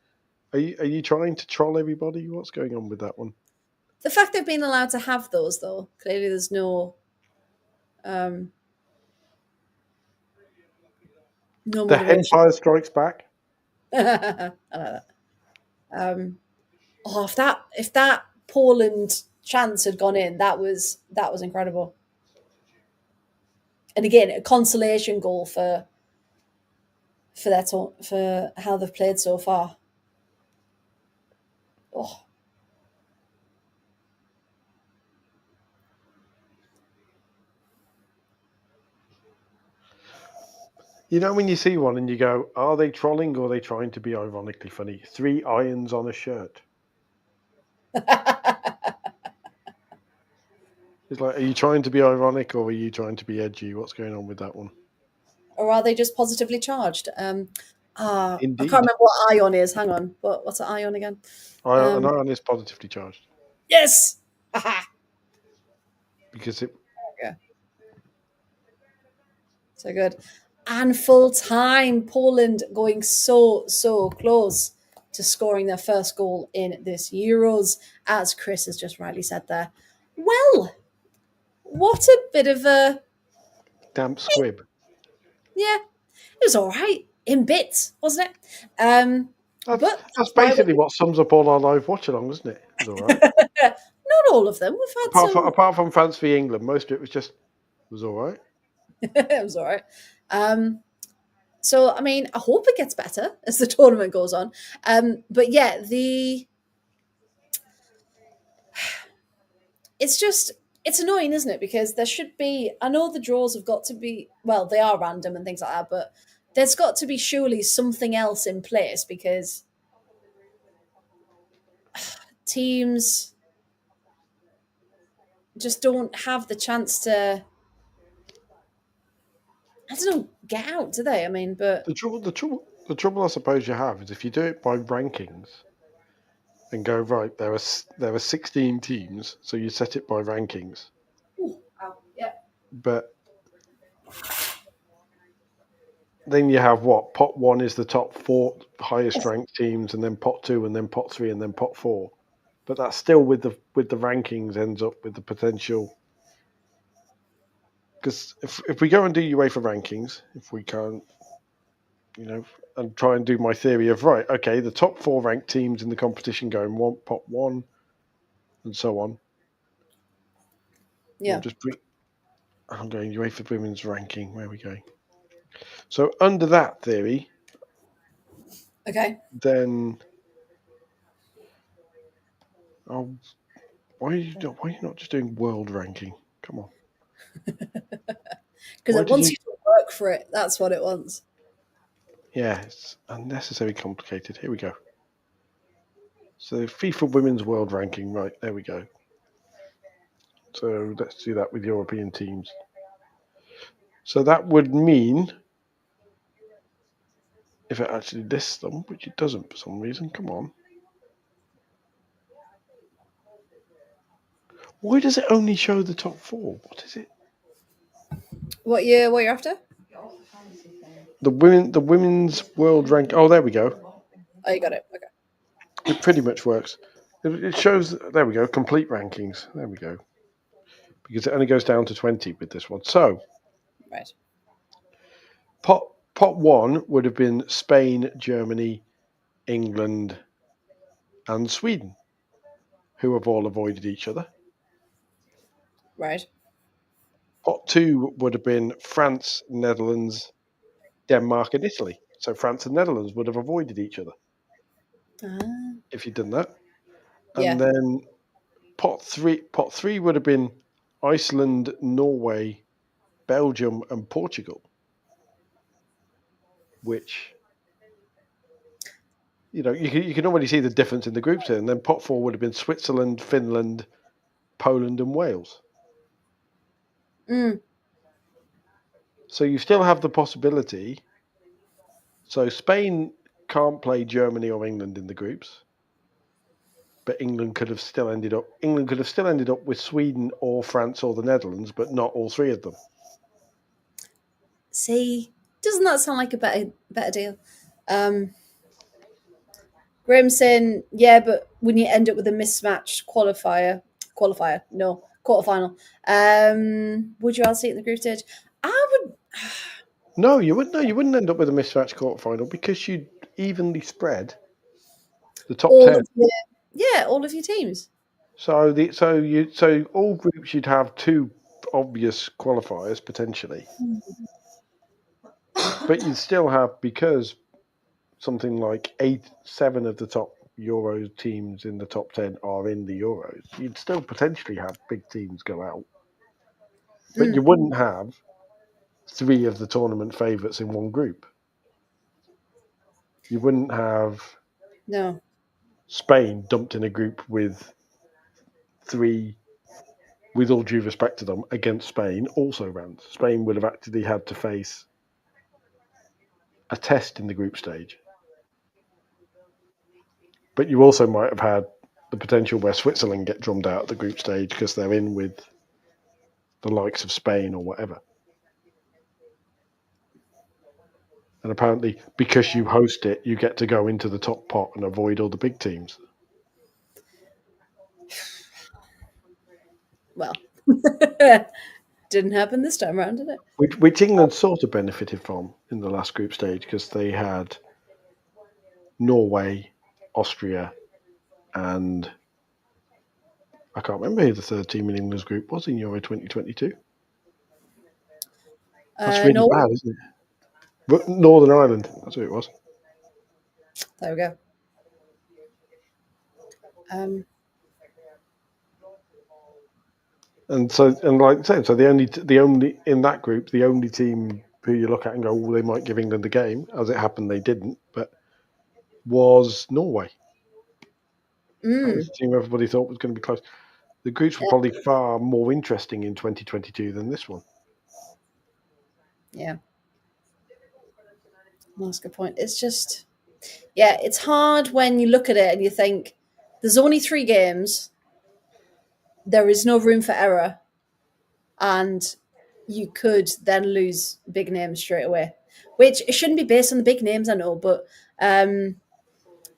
are you trying to troll everybody? What's going on with that one? The fact they've been allowed to have those, though, clearly there's no no The motivation. Empire Strikes Back. I like that. Oh, if that Poland chance had gone in, that was incredible. And again, a consolation goal for for how they've played so far. Oh, You know when you see one and you go, are they trolling or are they trying to be ironically funny? 3 irons on a shirt. It's like, are you trying to be ironic or are you trying to be edgy? What's going on with that one? or are they just positively charged? I can't Indeed. remember what ion is. Hang on, what's an ion again? An iron is positively charged Yes. Aha. because it. Yeah. So good. And full time, Poland going so close to scoring their first goal in this Euros, as Chris has just rightly said there. Well, what a bit of a Damp squib. yeah. It was all right in bits, wasn't it? That's, But that's that's why basically what sums up all our live watch alongs, isn't it? It was all right. not all of them. We've had some. apart from France v England, most of it was all right. It was all right. So I mean, I hope it gets better as the tournament goes on. But yeah, it's annoying, isn't it? Because there should be. I know the draws have got to be. Well, they are random and things like that, but there's got to be surely something else in place because teams just don't have the chance to. I don't know, get out, do they? I mean, but The trouble I suppose you have is if you do it by rankings and go right, there are 16 teams, so you set it by rankings. yeah, But then you have what? Pot 1 is the top 4 highest ranked teams, and then pot 2, and then pot 3, and then pot 4. But that's still with the rankings ends up with the potential. Because if we go and do UEFA rankings, if we can't, and try and do my theory of right, okay, the top 4 ranked teams in the competition go in pot 1, and so on. yeah. I'm going UEFA women's ranking. Where are we going? So under that theory, Okay. then why are you not just doing world ranking? Come on. Because Why it did wants you? you to work for it. That's what it wants. Yeah, it's unnecessarily complicated. Here we go. So FIFA Women's World Ranking, right, there we go. So let's do that with European teams. So that would mean if it actually lists them, which it doesn't for some reason. Come on. Why does it only show the top 4? What is it? What you're after? Get off the fantasy thing. The women's world rank. Oh, there we go. Oh, you got it. Okay. It pretty much works. It shows. There we go. Complete rankings. There we go. Because it only goes down to 20 with this one. So Right. pot 1 would have been Spain, Germany, England, and Sweden, who have all avoided each other. Right. Pot 2 would have been France, Netherlands, Denmark, and Italy. So France and Netherlands would have avoided each other if you'd done that. Yeah. And then pot 3 would have been Iceland, Norway, Belgium, and Portugal, which you can already see the difference in the groups here. And then pot 4 would have been Switzerland, Finland, Poland, and Wales. So you still have the possibility. So Spain can't play Germany or England in the groups, but England could have still ended up with Sweden or France or the Netherlands, but not all 3 of them. See, doesn't that sound like a better deal? Graham saying, yeah, but when you end up with a mismatched quarterfinal, would you rather see it in the group stage? I would. No, you wouldn't. No, you wouldn't end up with a mismatched quarterfinal because you'd evenly spread the top 10. All of your teams. So all groups you'd have 2 obvious qualifiers potentially, but you'd still have, because something like 7 of the top Euro teams in the top 10 are in the Euros, you'd still potentially have big teams go out, but you wouldn't have 3 of the tournament favourites in one group. You wouldn't have Spain dumped in a group with 3, with all due respect to them, against Spain also round. Spain would have actually had to face a test in the group stage. But you also might have had the potential where Switzerland get drummed out at the group stage because they're in with the likes of Spain or whatever. And apparently, because you host it, you get to go into the top pot and avoid all the big teams. Well, didn't happen this time around, did it? Which England sort of benefited from in the last group stage, because they had Norway, Austria, and I can't remember who the third team in England's group was in Euro 2022. That's really bad, isn't it? But Northern Ireland, that's who it was. There we go. And like I said, so the only in that group, the only team who you look at and go, oh, they might give England a game. As it happened, they didn't, but was Norway. That was the team everybody thought was going to be close. The groups were probably far more interesting in 2022 than this one. Yeah. That's a good point. It's just, it's hard when you look at it and you think there's only 3 games. There is no room for error. And you could then lose big names straight away, which it shouldn't be based on the big names, I know. But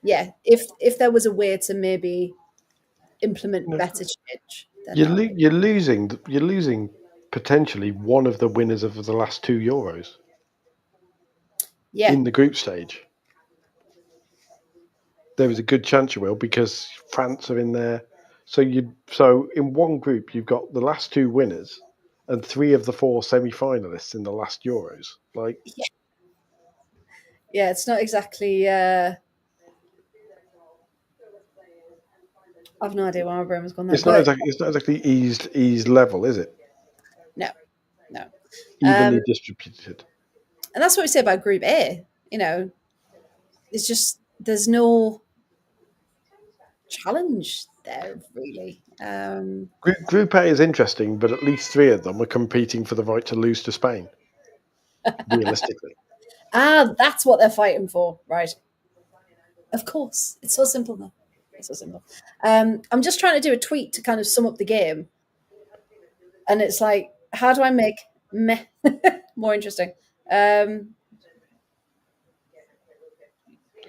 if there was a way to maybe implement better change, then you're losing potentially one of the winners of the last 2 Euros. Yeah. In the group stage. There is a good chance you will, because France are in there. So in one group you've got the last 2 winners and 3 of the 4 semi-finalists in the last Euros. Like, it's not exactly. I've no idea why my brain was gone there. It's not exactly eased level, is it? No. Evenly distributed. And that's what we say about Group A. It's just there's no challenge there, really. Group A is interesting, but at least 3 of them are competing for the right to lose to Spain, realistically. That's what they're fighting for, right? Of course. It's so simple now. It's so simple. I'm just trying to do a tweet to kind of sum up the game. And it's like, how do I make meh more interesting?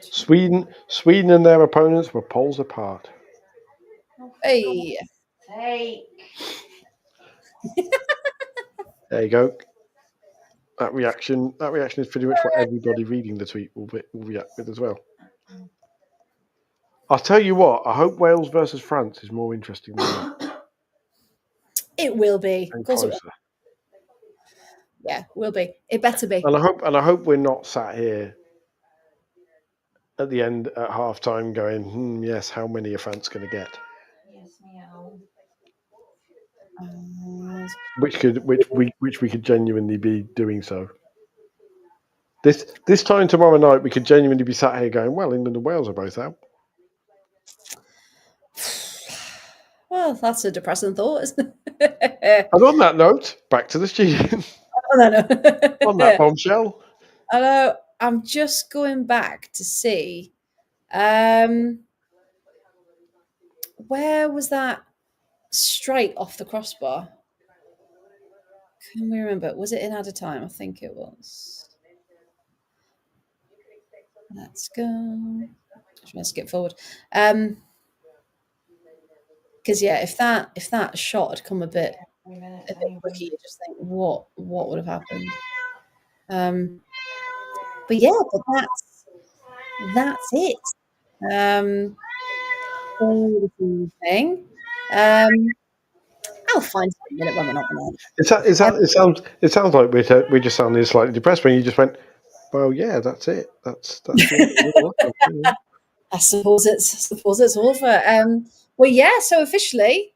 Sweden and their opponents were poles apart. Hey. Sake. There you go. That reaction is pretty much what everybody reading the tweet will react with as well. I'll tell you what, I hope Wales versus France is more interesting than that. It will be. And Of course it closer. will. Yeah, will be. It better be. And I hope we're not sat here at the end at half time going, yes, how many are France going to get? Yes, meow. Which we could genuinely be doing so. This time tomorrow night, we could genuinely be sat here going, well, England and Wales are both out. Well, that's a depressing thought, isn't it? And on that note, back to the studio. No. On that bombshell. Hello, I'm just going back to see where was that strike off the crossbar? Can we remember? Was it in added time? I think it was. Let's go. I'm going to skip forward. Because if that shot had come a bit quicker, you just think what would have happened. But that's it. For this evening. I'll find it in a minute when we're not on. It sounds like we just sounded slightly depressed when you just went, well, yeah, that's it. That's I suppose it's over. Well, yeah. So officially,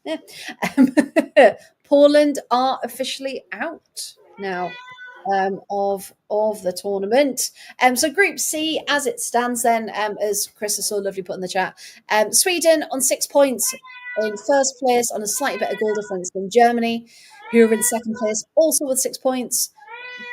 yeah. Poland are officially out now of the tournament. So Group C, as it stands, then, as Chris has so lovely put in the chat, Sweden on 6 points in first place on a slightly better goal difference than Germany, who are in second place, also with 6 points.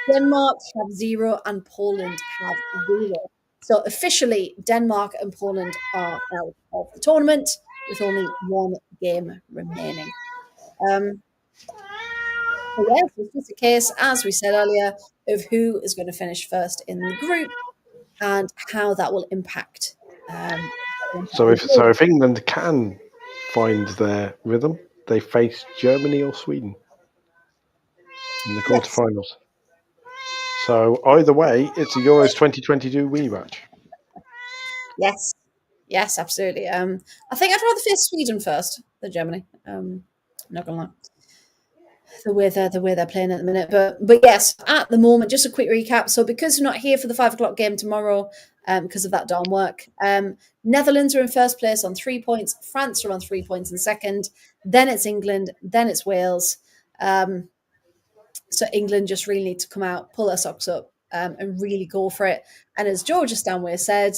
Denmark have 0 and Poland have 0. So officially, Denmark and Poland are out of the tournament with only one game remaining. So yes, it's just a case, as we said earlier, of who is going to finish first in the group and how that will impact. So if England can find their rhythm, they face Germany or Sweden in the quarterfinals. So either way, it's a Euros 2022 rematch. Yes, absolutely. I think I'd rather face Sweden first than Germany. Not gonna lie. The way they're playing at the minute, but yes, at the moment, just a quick recap. So because we're not here for the 5 o'clock game tomorrow, because of that darn work, Netherlands are in first place on 3 points. France are on 3 points in second. Then it's England. Then it's Wales. So England just really need to come out, pull their socks up, and really go for it. And as Georgia Stanway said,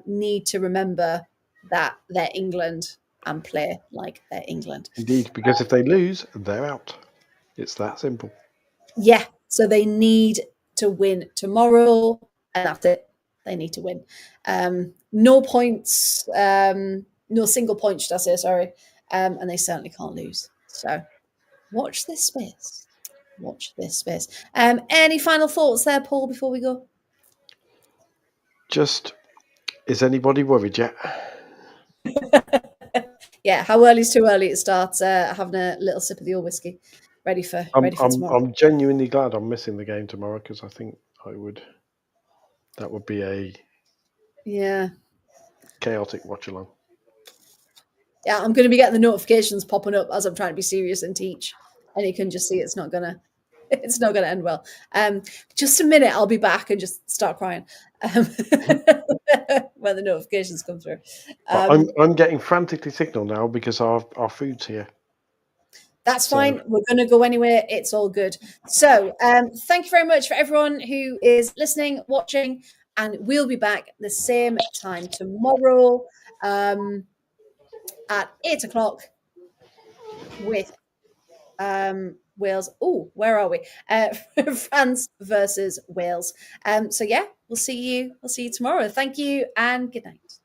need to remember that they're England and play like they're England. Indeed, because if they lose, they're out. It's that simple. Yeah, so they need to win tomorrow, and that's it. They need to win. No points, no single points, should I say, sorry. And they certainly can't lose. So watch this space. Watch this space. Any final thoughts there, Paul, before we go? Just, is anybody worried yet? Yeah, how early is too early to start having a little sip of the old whiskey, ready for tomorrow. I'm genuinely glad I'm missing the game tomorrow because I think that would be a chaotic watch along. Yeah, I'm going to be getting the notifications popping up as I'm trying to be serious and teach, and you can just see it's not gonna end well. Just a minute, I'll be back and just start crying when the notifications come through. I'm getting frantically signal now because our food's here. That's fine. We're going to go anywhere. It's all good. So thank you very much for everyone who is listening, watching, and we'll be back the same time tomorrow at 8 o'clock with Wales. Oh, where are we? France versus Wales. So yeah, we'll see you tomorrow. Thank you and good night.